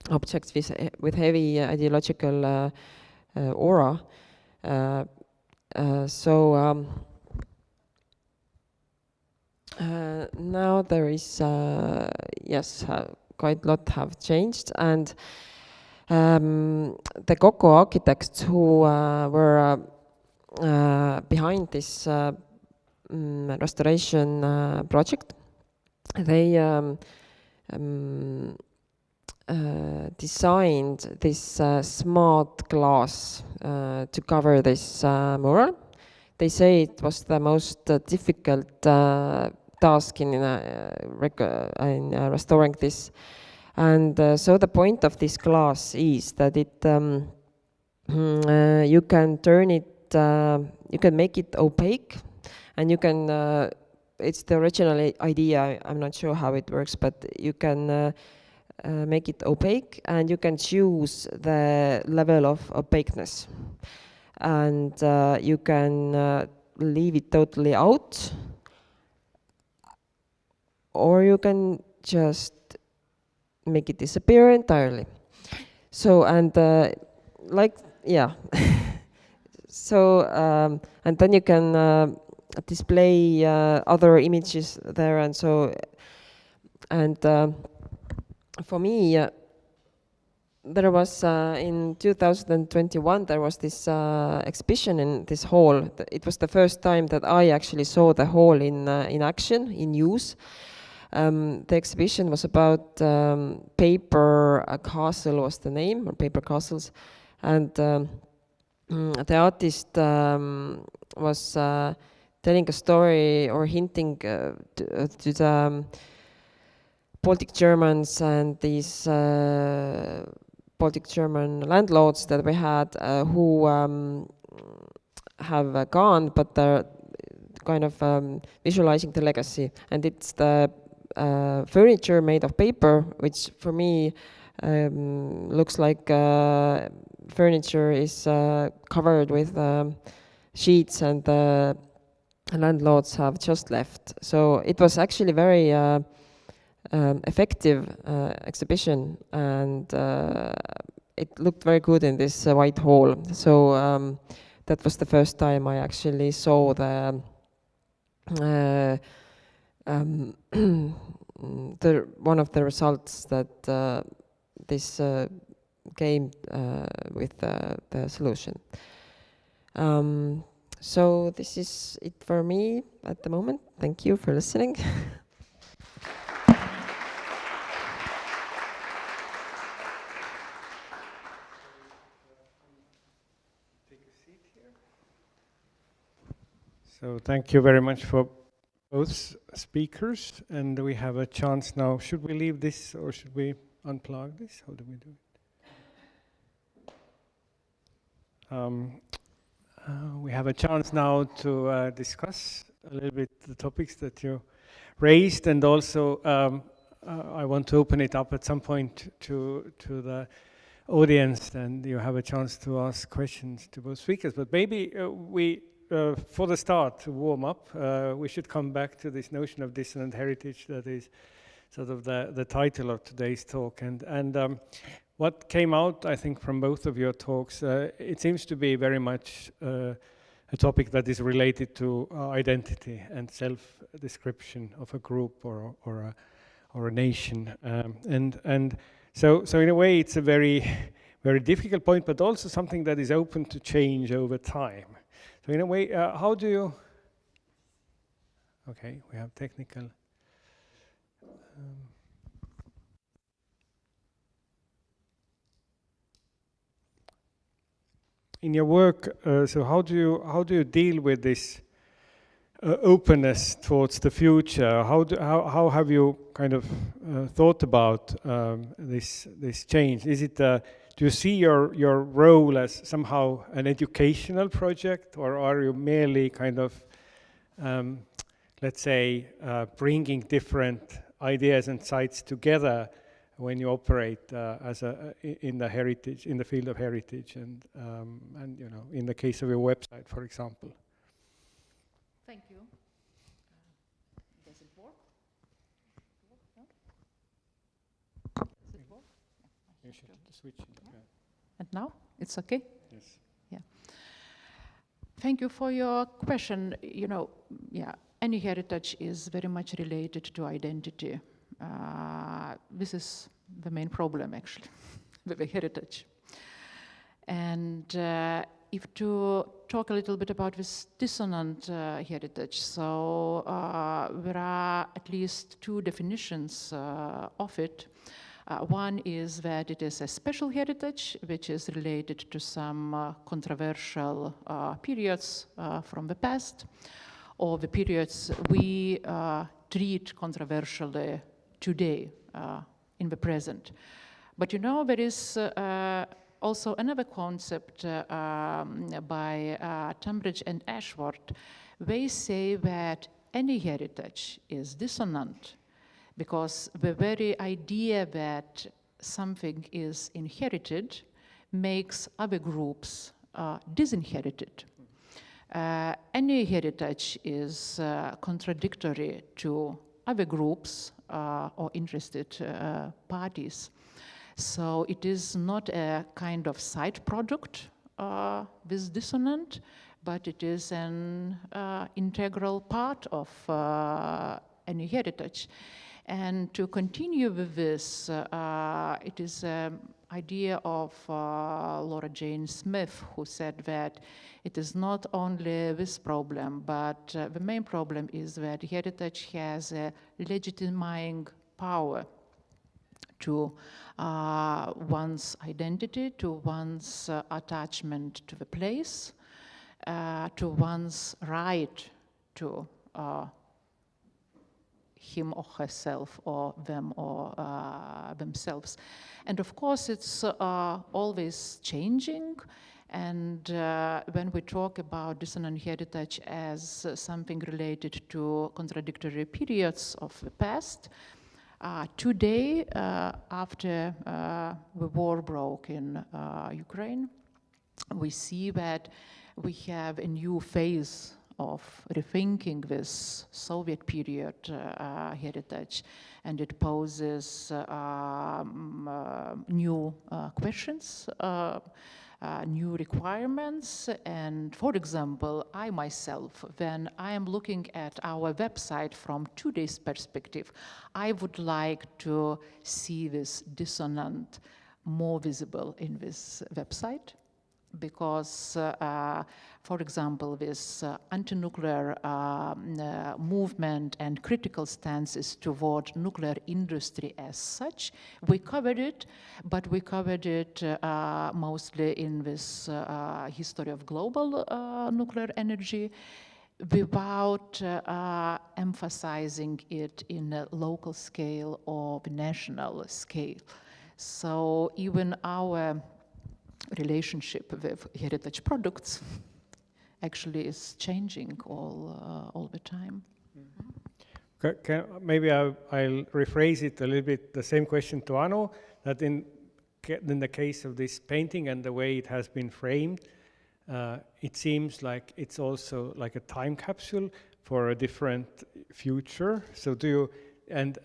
objects with heavy ideological aura. Now there is yes, quite a lot have changed, and the Coco architects who were behind this restoration project, they designed this smart glass to cover this mural. They say it was the most difficult task in restoring this. And so the point of this glass is that it you can turn it, you can make it opaque, and you can, it's the original idea, I'm not sure how it works, but you can make it opaque, and you can choose the level of opaqueness. And you can leave it totally out, or you can just make it disappear entirely. So, and like, yeah. So, and then you can display other images there, and so, and for me, there was in 2021 there was this exhibition in this hall. It was the first time that I actually saw the hall in action, in use. The exhibition was about paper castle was the name, or paper castles, and the artist was telling a story or hinting to the Baltic Germans and these Baltic German landlords that we had who have gone, but they're kind of visualizing the legacy. And it's the furniture made of paper, which for me looks like furniture is covered with sheets, and the landlords have just left. So it was actually very effective exhibition, and it looked very good in this white hall. So that was the first time I actually saw the one of the results that this came with the solution. So this is it for me at the moment. Thank you for listening. So thank you very much for both speakers, and we have a chance now. Should we leave this or should we unplug this? How do we do it? We have a chance now to discuss a little bit the topics that you raised, and also I want to open it up at some point to the audience, and you have a chance to ask questions to both speakers. But maybe for the start, to warm up, we should come back to this notion of dissonant heritage that is sort of the title of today's talk. And what came out, I think, from both of your talks, it seems to be very much a topic that is related to identity and self-description of a group or a nation, and so in a way it's a very difficult point, but also something that is open to change over time. So in a way, how do you? Okay, we have technical. In your work, so how do you deal with this openness towards the future? How have you kind of thought about this change? Is it do you see your role as somehow an educational project, or are you merely kind of let's say bringing different ideas and sites together when you operate in the field of heritage, and you know, in the case of your website, for example? Thank you. Does it work? No? Does it work? You should switch it. Yeah. And now it's okay? Yes. Yeah. Thank you for your question. You know, yeah, any heritage is very much related to identity. This is the main problem, actually, with the heritage. And if to talk a little bit about this dissonant heritage, so there are at least two definitions of it. One is that it is a special heritage, which is related to some controversial periods from the past, or the periods we treat controversially today in the present. But you know, there is also another concept by Tunbridge and Ashworth. They say that any heritage is dissonant because the very idea that something is inherited makes other groups disinherited. Any heritage is contradictory to other groups or interested parties. So it is not a kind of side product, this dissonant, but it is an integral part of any heritage. And to continue with this, it is an idea of Laura Jane Smith, who said that it is not only this problem, but the main problem is that heritage has a legitimizing power to one's identity, to one's attachment to the place, to one's right to him or herself, or them or themselves. And of course, it's always changing. And when we talk about dissonant heritage as something related to contradictory periods of the past, today, after the war broke in Ukraine, we see that we have a new phase of rethinking this Soviet period heritage, and it poses new questions, new requirements. And for example, I myself, when I am looking at our website from today's perspective, I would like to see this dissonant more visible in this website, because, for example, this anti-nuclear movement and critical stances toward nuclear industry as such, we covered it, but we covered it mostly in this history of global nuclear energy, without emphasizing it in a local scale or national scale. So even our relationship with heritage products actually is changing all the time. Maybe I'll rephrase it a little bit, the same question to Anu, that in the case of this painting and the way it has been framed, it seems like it's also like a time capsule for a different future. So do you, and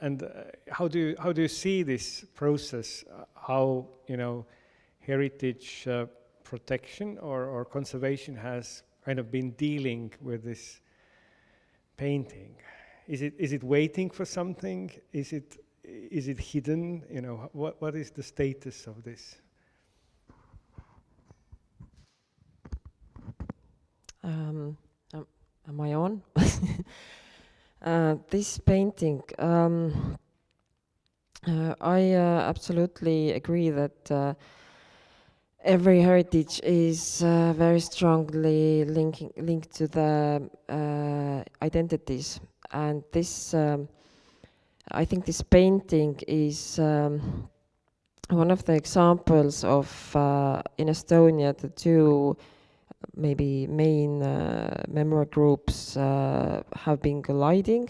how do you see this process? How, you know, heritage protection or conservation has kind of been dealing with this painting? Is it waiting for something? Is it hidden? You know, what is the status of this? Am I on? This painting, I absolutely agree that every heritage is very strongly linked to the identities, and this I think this painting is one of the examples of in Estonia the two maybe main memory groups have been colliding,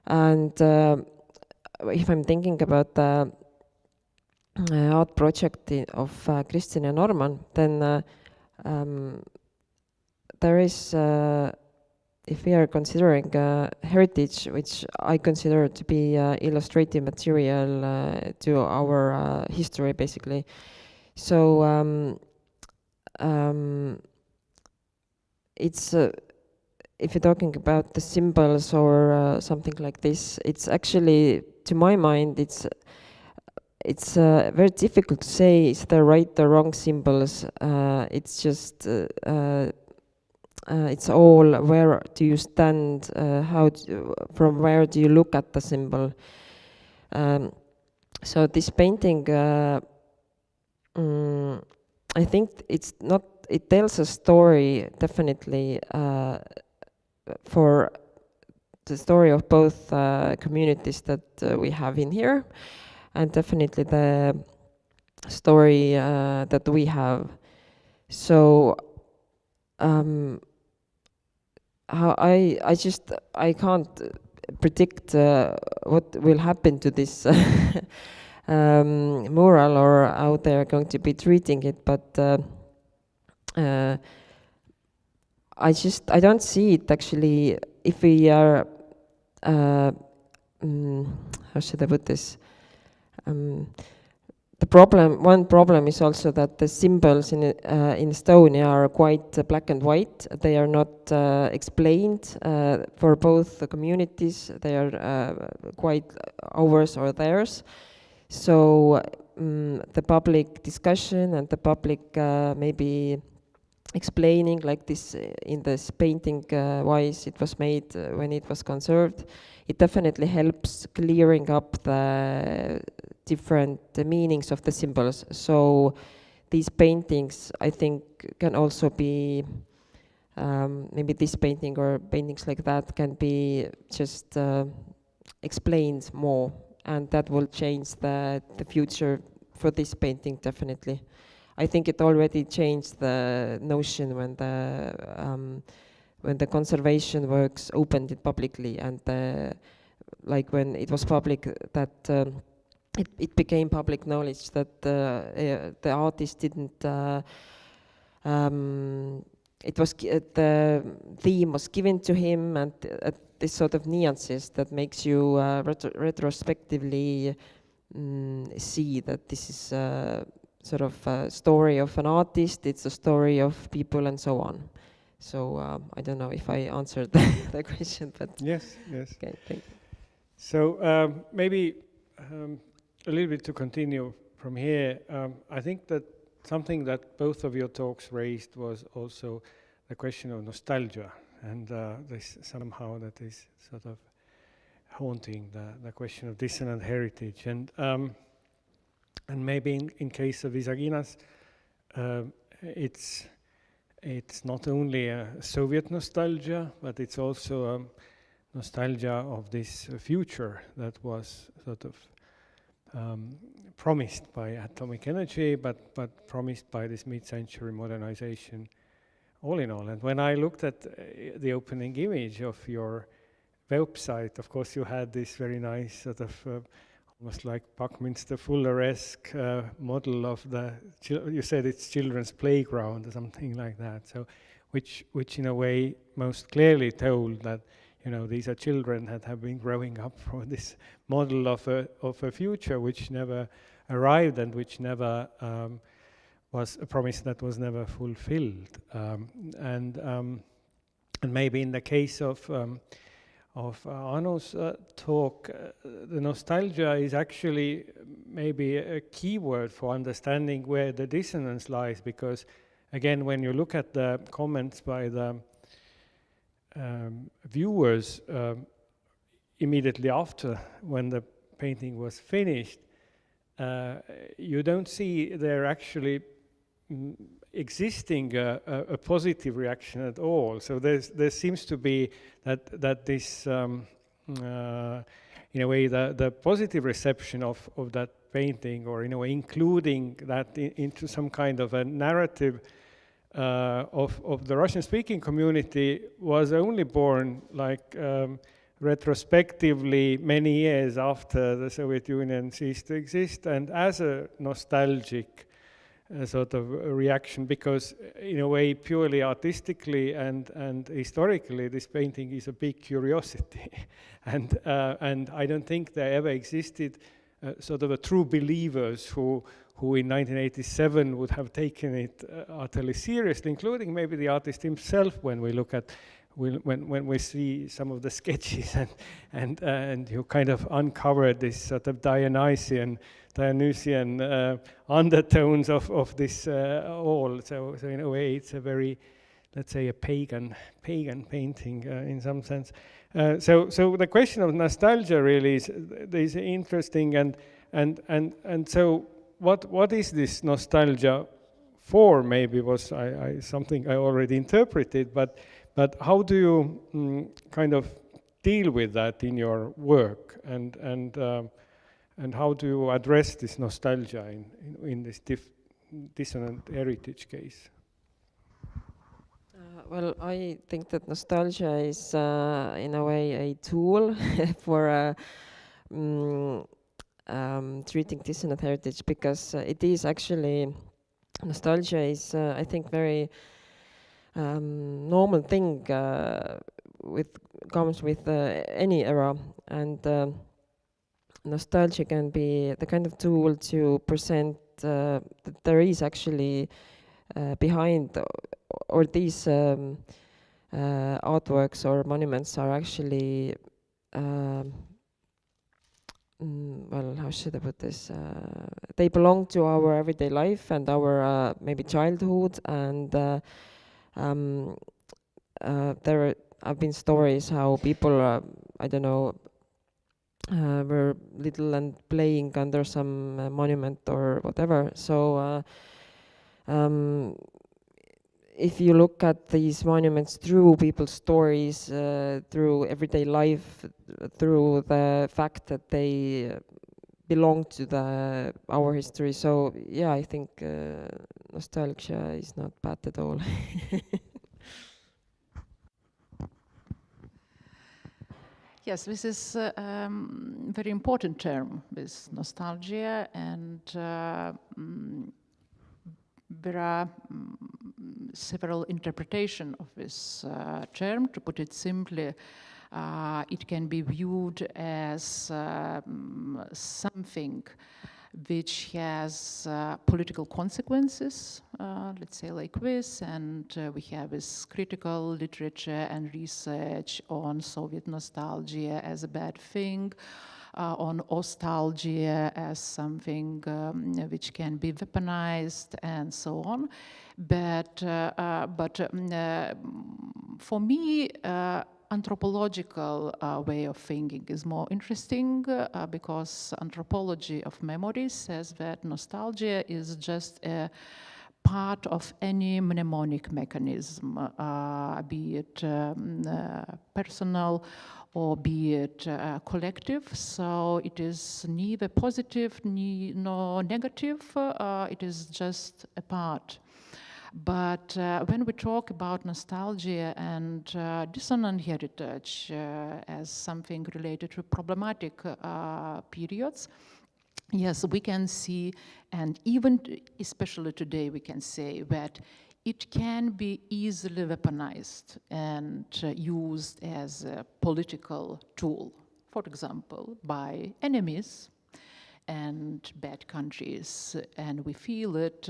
and if I'm thinking about the art project of Kristin and Norman, then there is, if we are considering heritage, which I consider to be illustrative material to our history, basically. So it's if you're talking about the symbols or something like this, it's actually, to my mind, it's very difficult to say is there right or wrong symbols. It's just it's all where do you stand, from where do you look at the symbol. So this painting, I think it tells a story, definitely, for the story of both communities that we have in here, and definitely the story that we have. So I can't predict what will happen to this mural or how they're going to be treating it, but I don't see it actually. If we are how should I put this? One problem is also that the symbols in Estonia are quite black and white. They are not explained for both the communities. They are quite ours or theirs. So the public discussion and the public maybe explaining like this in this painting wise it was made when it was conserved, it definitely helps clearing up the different meanings of the symbols. So these paintings, I think, can also be maybe this painting or paintings like that can be just explained more, and that will change the future for this painting, definitely. I think it already changed the notion when the conservation works opened it publicly, and like when it was public that it became public knowledge that the artist didn't. It was the theme was given to him, and this sort of nuances that makes you retrospectively see that this is sort of a story of an artist, it's a story of people and so on. So I don't know if I answered the question, but yes. Okay, thank you. So maybe a little bit to continue from here. I think that something that both of your talks raised was also the question of nostalgia, and this somehow that is sort of haunting the question of dissonant heritage, and maybe in case of Visaginas, it's not only a Soviet nostalgia, but it's also a nostalgia of this future that was sort of promised by atomic energy, but promised by this mid-century modernization, all in all. And when I looked at the opening image of your website, of course you had this very nice sort of almost like Buckminster Fuller-esque model of you said it's children's playground or something like that. So, which in a way most clearly told that, you know, these are children that have been growing up for this model of a future which never arrived and which never was a promise that was never fulfilled. And maybe in the case of Anu's talk, the nostalgia is actually maybe a key word for understanding where the dissonance lies, because again, when you look at the comments by the viewers immediately after when the painting was finished, you don't see there actually existing a positive reaction at all. So there seems to be that this in a way the positive reception of that painting, or in a way including that into some kind of a narrative of the Russian-speaking community, was only born like retrospectively many years after the Soviet Union ceased to exist, and as a nostalgic sort of reaction, because in a way purely artistically and historically this painting is a big curiosity. And I don't think there ever existed sort of a true believers who in 1987 would have taken it utterly seriously, including maybe the artist himself, when we look at when we see some of the sketches and you kind of uncover this sort of Dionysian undertones of this all. So in a way, it's a very, let's say, a pagan painting in some sense. So the question of nostalgia really is interesting, and so what is this nostalgia for? Maybe was something I already interpreted, but how do you kind of deal with that in your work, and how do you address this nostalgia in this dissonant heritage case? Well, I think that nostalgia is in a way a tool for treating dissonant heritage, because it is actually, nostalgia is I think very normal thing comes with any era, and nostalgia can be the kind of tool to present that there is actually behind, or these artworks or monuments are actually well, how should I put this? They belong to our everyday life and our maybe childhood, and there have been stories how people, I don't know, were little and playing under some monument or whatever. So if you look at these monuments through people's stories, through everyday life, through the fact that they belong to our history, so yeah, I think nostalgia is not bad at all. Yes, this is a very important term, this nostalgia, and there are several interpretations of this term. To put it simply, it can be viewed as something which has political consequences, let's say like this, and we have this critical literature and research on Soviet nostalgia as a bad thing, on nostalgia as something which can be weaponized, and so on. But for me, anthropological way of thinking is more interesting, because anthropology of memory says that nostalgia is just a part of any mnemonic mechanism, be it personal or be it collective. So it is neither positive nor negative, it is just a part. But when we talk about nostalgia and dissonant heritage as something related to problematic periods, yes, we can see, and even especially today, we can say that it can be easily weaponized and used as a political tool, for example, by enemies. And and bad countries, and we feel it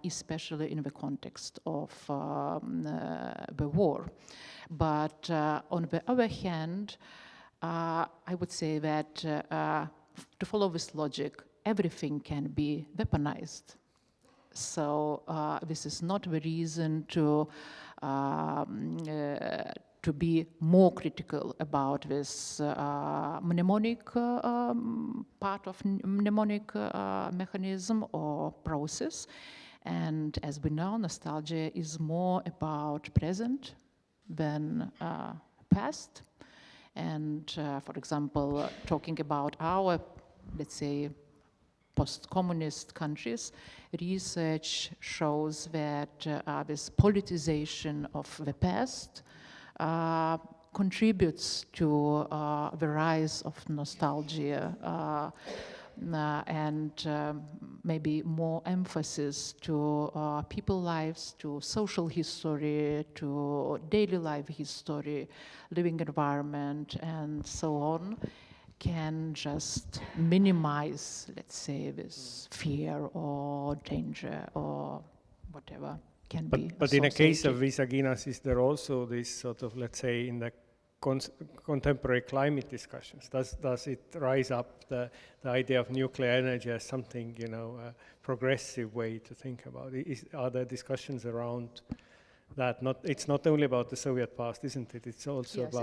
especially in the context of the war. But on the other hand, I would say that to follow this logic, everything can be weaponized. So this is not the reason to be more critical about this mnemonic part of mnemonic mechanism or process. And as we know, nostalgia is more about present than past. And for example, talking about our, let's say, post-communist countries, research shows that this politicization of the past contributes to the rise of nostalgia and maybe more emphasis to people lives, to social history, to daily life history, living environment, and so on, can just minimize, let's say, this fear or danger or whatever can be. But in a case of Visaginas, is there also this sort of, let's say, in the contemporary climate discussions, does it rise up the idea of nuclear energy as something, you know, a progressive way to think about it? Are there discussions around that? It's not only about the Soviet past, isn't it? It's also yes,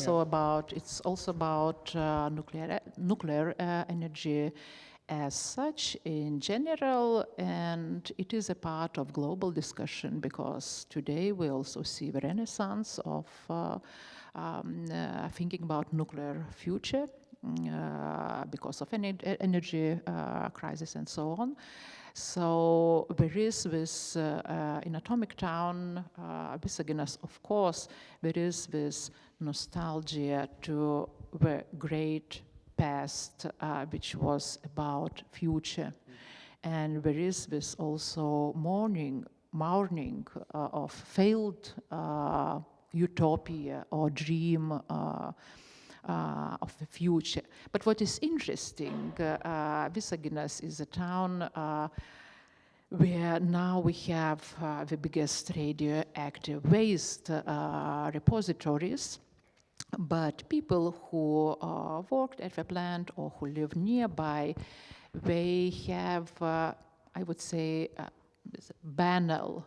about. It's also about nuclear energy as such in general, and it is a part of global discussion because today we also see the renaissance of thinking about nuclear future because of energy crisis and so on. So there is this, in Atomic Town, Visaginas, of course, there is this nostalgia to the great past, which was about future. And there is this also mourning of failed utopia or dream of the future. But what is interesting, Visaginas is a town where now we have the biggest radioactive waste repositories, but people who worked at the plant or who live nearby, they have, I would say, this banal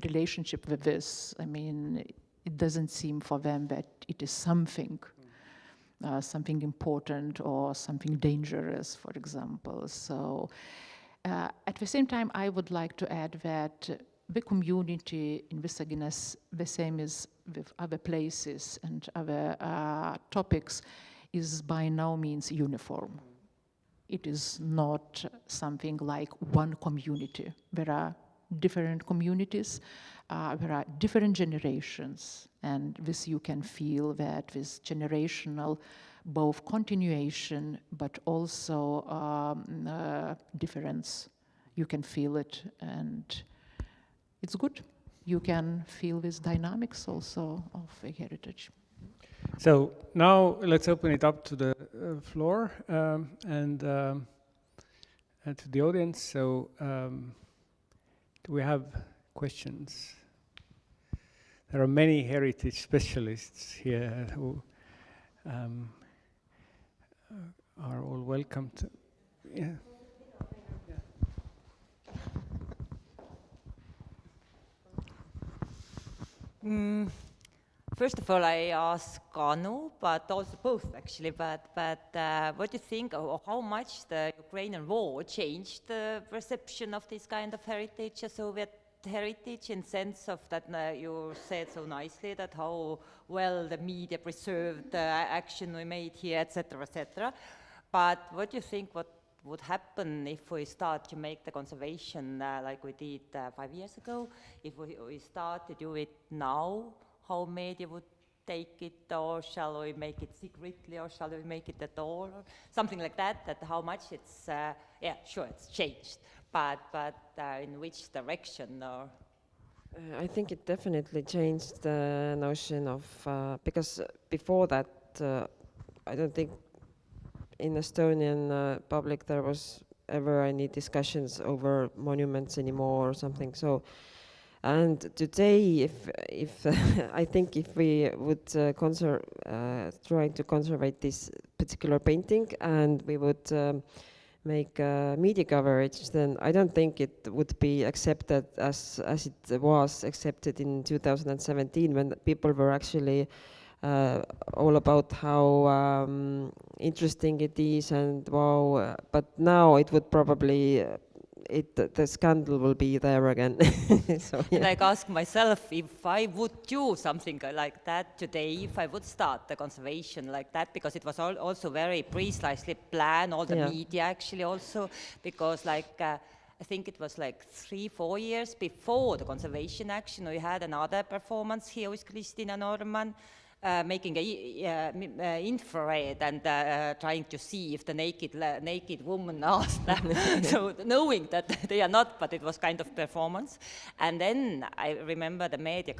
relationship with this. I mean, it doesn't seem for them that it is something, something important or something dangerous, for example. So at the same time, I would like to add that the community in Visaginas, the same as with other places and other topics, is by no means uniform. It is not something like one community. There are different communities, there are different generations, and this you can feel that this generational both continuation but also difference. You can feel it, and it's good. You can feel these dynamics also of a heritage. So now let's open it up to the floor and to the audience. So do we have questions? There are many heritage specialists here who are all welcome to. Yeah. First of all, I ask Anu, but also both actually, but what do you think, or how much the Ukrainian war changed the perception of this kind of heritage, Soviet heritage, in sense of that you said so nicely that how well the media preserved the action we made here, etc., etc. But what do you think, what would happen if we start to make the conservation like we did 5 years ago? If we start to do it now, how media would take it, or shall we make it secretly, or shall we make it at all, or something like that, that how much it's, yeah, sure, it's changed, but in which direction? Or I think it definitely changed the notion of, because before that, I don't think in Estonian public there was ever any discussions over monuments anymore or something. So, and today, if I think if we would try to conserve this particular painting and we would make media coverage, then I don't think it would be accepted as it was accepted in 2017 when people were actually all about how interesting it is and wow, but now it would probably the scandal will be there again. So, yeah. And I ask myself if I would do something like that today, if I would start the conservation like that, because it was also very precisely planned, all the media actually also, because like I think it was like 3-4 years before the conservation action, we had another performance here with Kristina Norman, making infrared and trying to see if the naked woman asked them. So knowing that they are not, but it was kind of performance. And then I remember the media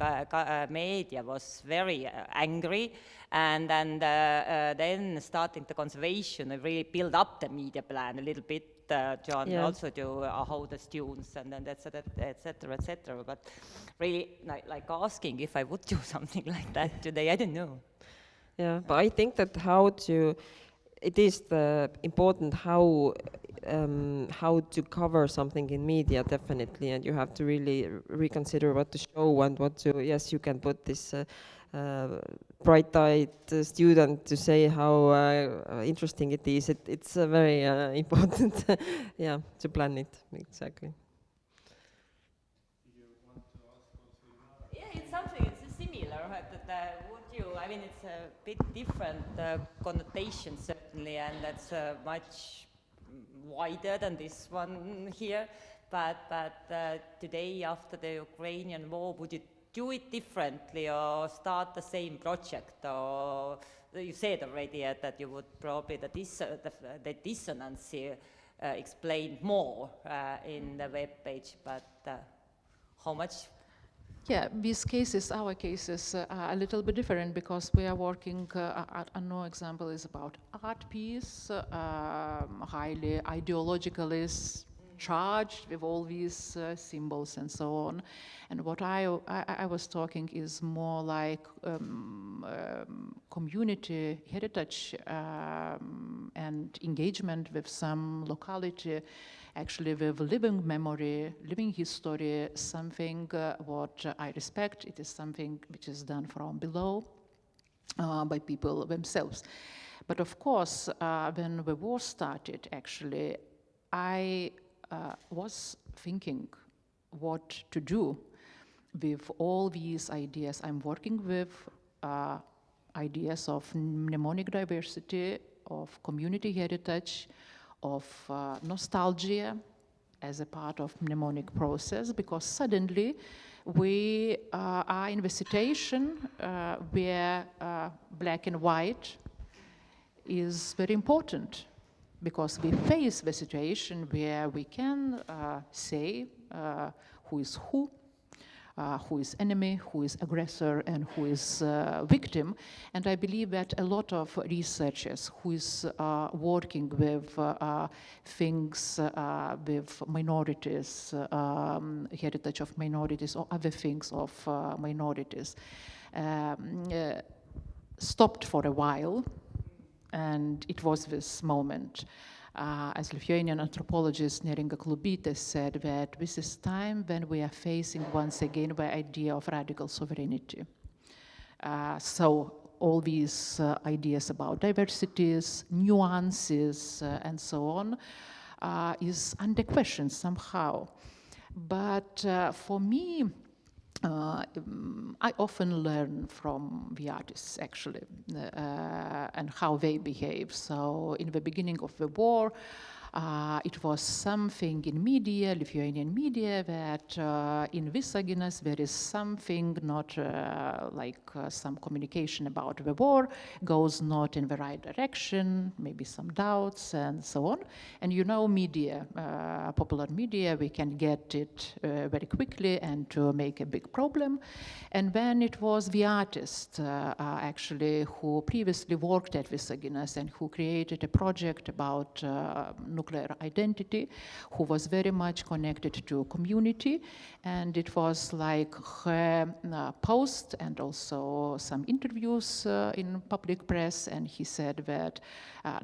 was very angry, and then starting the conservation, I really build up the media plan a little bit. John also to how the students and then et cetera. But really, like asking if I would do something like that today, I don't know. Yeah, but I think that it is the important how to cover something in media, definitely, and you have to really reconsider what to show and what to. Yes, you can put this bright-eyed student to say how interesting it is. It's very important, to plan it exactly. Yeah, it's something. It's similar. I mean, it's a bit different connotation certainly, and that's much wider than this one here. But today, after the Ukrainian war, would you do it differently or start the same project? Or you said already that you would probably the dissonance explained more in the web page, but how much? Yeah, our cases are a little bit different because we are working, Anu example is about art piece, highly ideologically charged with all these symbols and so on. And what I was talking is more like community heritage and engagement with some locality, actually with living memory, living history, something what I respect. It is something which is done from below by people themselves. But of course, when the war started, actually, I was thinking what to do with all these ideas. I'm working with ideas of mnemonic diversity, of community heritage, of nostalgia as a part of mnemonic process, because suddenly we are in the situation where black and white is very important, because we face the situation where we can say who is enemy, who is aggressor, and who is victim. And I believe that a lot of researchers who is working with things with minorities, heritage of minorities, or other things of minorities, stopped for a while. And it was this moment. As Lithuanian anthropologist Neringa Klubytė said, that this is time when we are facing once again the idea of radical sovereignty. So all these ideas about diversities, nuances, and so on is under question somehow. But for me, I often learn from the artists, actually, and how they behave. So in the beginning of the war, It was something in media, Lithuanian media, that in Visaginas there is something not some communication about the war, goes not in the right direction, maybe some doubts and so on. And you know media, popular media, we can get it very quickly and to make a big problem. And then it was the artist actually who previously worked at Visaginas and who created a project about nuclear identity, who was very much connected to community. And it was like her post and also some interviews in public press. And he said that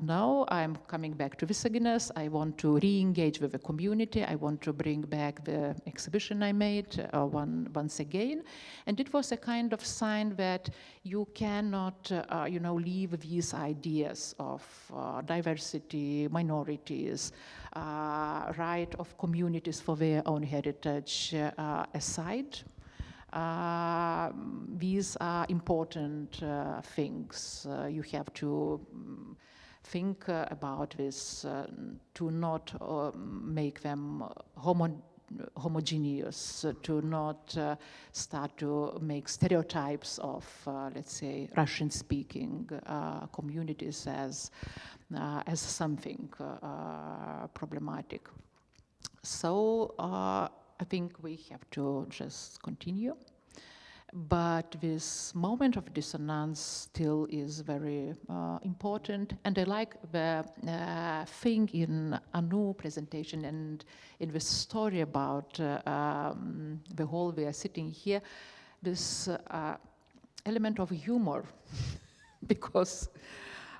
now I'm coming back to Visaginas. I want to re-engage with the community. I want to bring back the exhibition I made once again. And it was a kind of sign that you cannot, leave these ideas of diversity, minorities, right of communities for their own heritage aside. These are important things. You have to think about this to not make them homogeneous, to not start to make stereotypes of, let's say, Russian-speaking communities as something problematic. So I think we have to just continue. But this moment of dissonance still is very important. And I like the thing in Anu presentation and in the story about the hall we are sitting here, this element of humor, because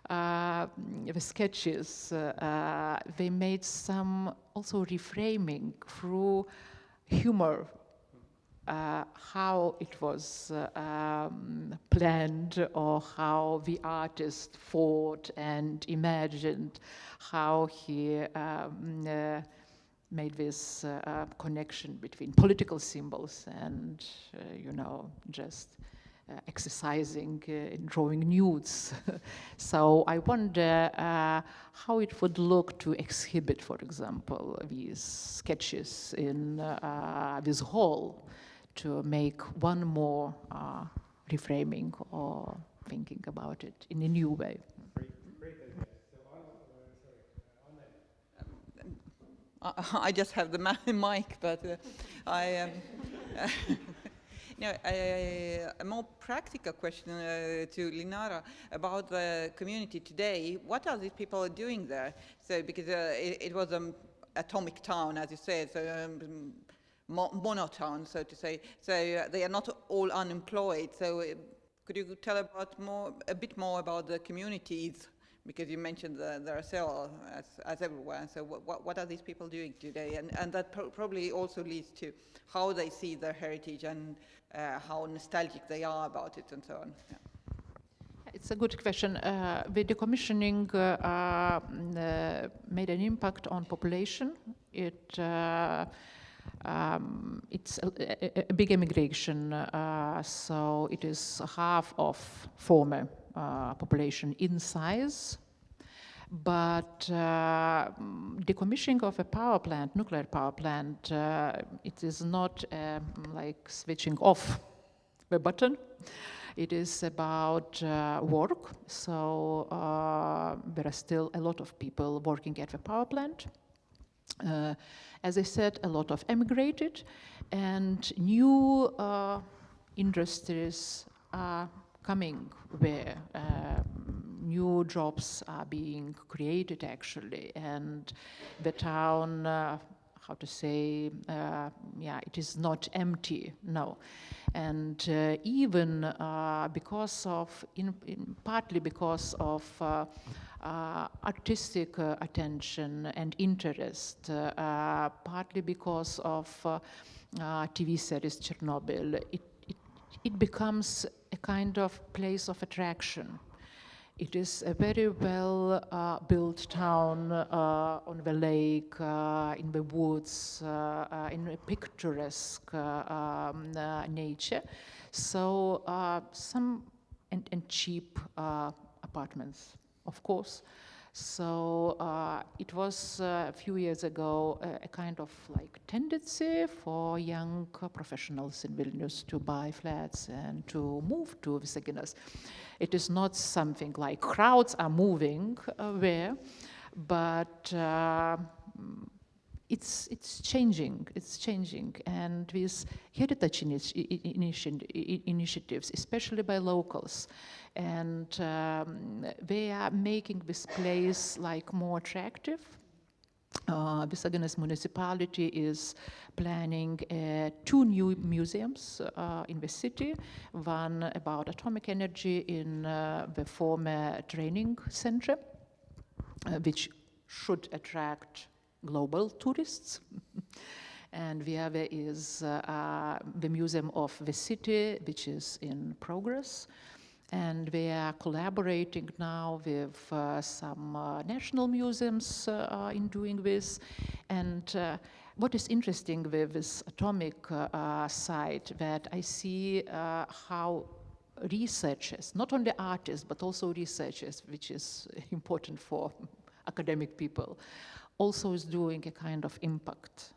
the sketches, they made some also reframing through humor. How it was planned, or how the artist thought and imagined, how he made this connection between political symbols and, just exercising in drawing nudes. So I wonder how it would look to exhibit, for example, these sketches in this hall, to make one more reframing or thinking about it in a new way. Great idea. So, I just have the mic, but I a more practical question to Linara about the community today. What are these people doing there? So, because it was an atomic town, as you said, so monotown, so to say. So they are not all unemployed. So could you tell a bit more about the communities? Because you mentioned there are several, as everywhere. So what are these people doing today? And that probably also leads to how they see their heritage and how nostalgic they are about it and so on. Yeah. It's a good question. The decommissioning made an impact on population. It's a big immigration, so it is half of former population in size. But decommissioning of a power plant, nuclear power plant, it is not like switching off the button. It is about work. So there are still a lot of people working at the power plant. As I said, a lot of emigrated, and new industries are coming where new jobs are being created actually, and the town, how to say, it is not empty, no. And even because of, partly because of artistic attention and interest, partly because of TV series Chernobyl, it becomes a kind of place of attraction. It is a very well built town on the lake, in the woods, in a picturesque nature. So some and cheap apartments, of course. So it was a few years ago a kind of like tendency for young professionals in Vilnius to buy flats and to move to Visaginas. It is not something like crowds are moving there, but it's changing, and with heritage initiatives, especially by locals, and they are making this place like more attractive. Visaginas municipality is planning 2 new museums in the city, one about atomic energy in the former training center, which should attract global tourists. And the other is the Museum of the City, which is in progress. And we are collaborating now with some national museums in doing this. And what is interesting with this atomic site, that I see how researchers, not only artists, but also researchers, which is important for academic people, also is doing a kind of impact,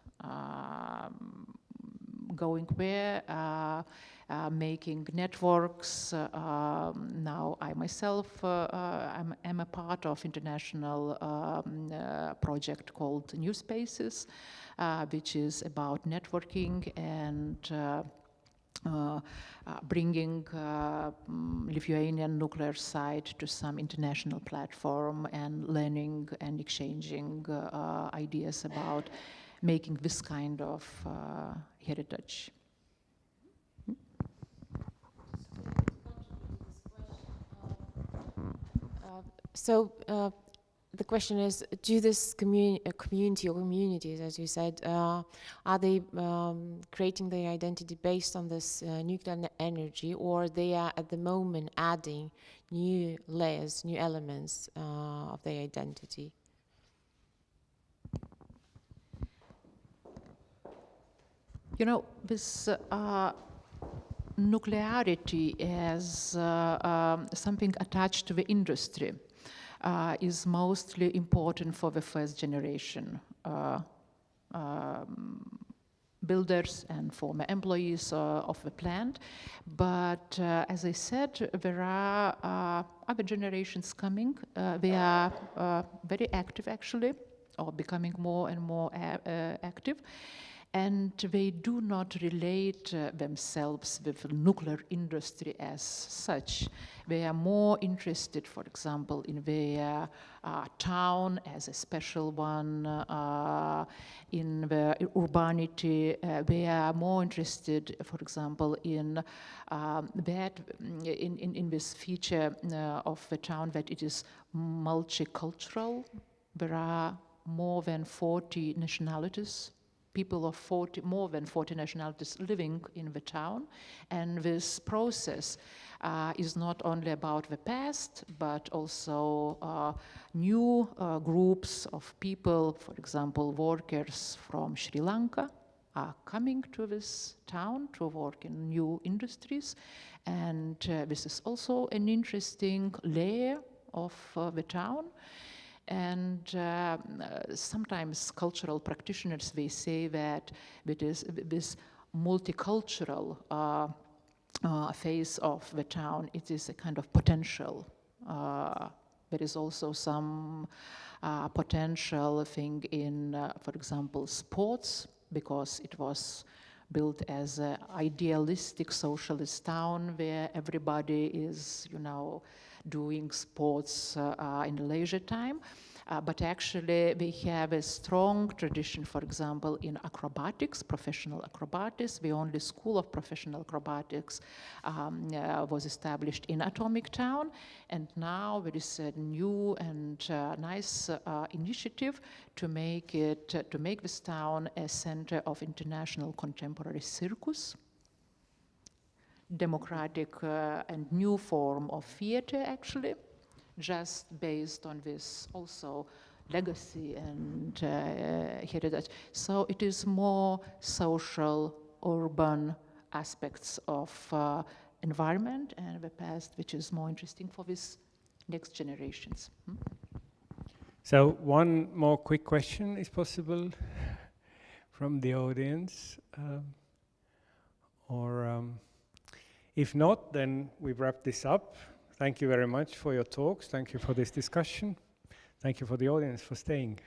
going where, making networks. Now I myself, I'm a part of international project called New Spaces, which is about networking and bringing Lithuanian nuclear site to some international platform and learning and exchanging ideas about making this kind of heritage. So the question is, do this community or communities, as you said, are they creating their identity based on this nuclear energy, or they are at the moment adding new layers, new elements of their identity? You know, this nuclearity as something attached to the industry is mostly important for the first generation builders and former employees of the plant. But as I said, there are other generations coming. They are very active, actually, or becoming more and more active. And they do not relate themselves with the nuclear industry as such. They are more interested, for example, in their town as a special one, in the urbanity. They are more interested, for example, in that, in this feature of the town, that it is multicultural. There are more than 40 nationalities, people of more than 40 nationalities living in the town. And this process is not only about the past, but also new groups of people, for example, workers from Sri Lanka are coming to this town to work in new industries. And this is also an interesting layer of the town. And sometimes cultural practitioners, they say that this multicultural phase of the town, it is a kind of potential. There is also some potential thing in, for example, sports, because it was built as an idealistic socialist town where everybody is, you know, doing sports in the leisure time. But actually we have a strong tradition, for example, in acrobatics, professional acrobatics. The only school of professional acrobatics was established in Atomic Town. And now there is a new and nice initiative to make this town a center of international contemporary circus, democratic and new form of theater, actually, just based on this also legacy and heritage. So it is more social, urban aspects of environment and the past, which is more interesting for these next generations. So one more quick question is possible from the audience, if not, then we wrap this up. Thank you very much for your talks. Thank you for this discussion. Thank you for the audience for staying.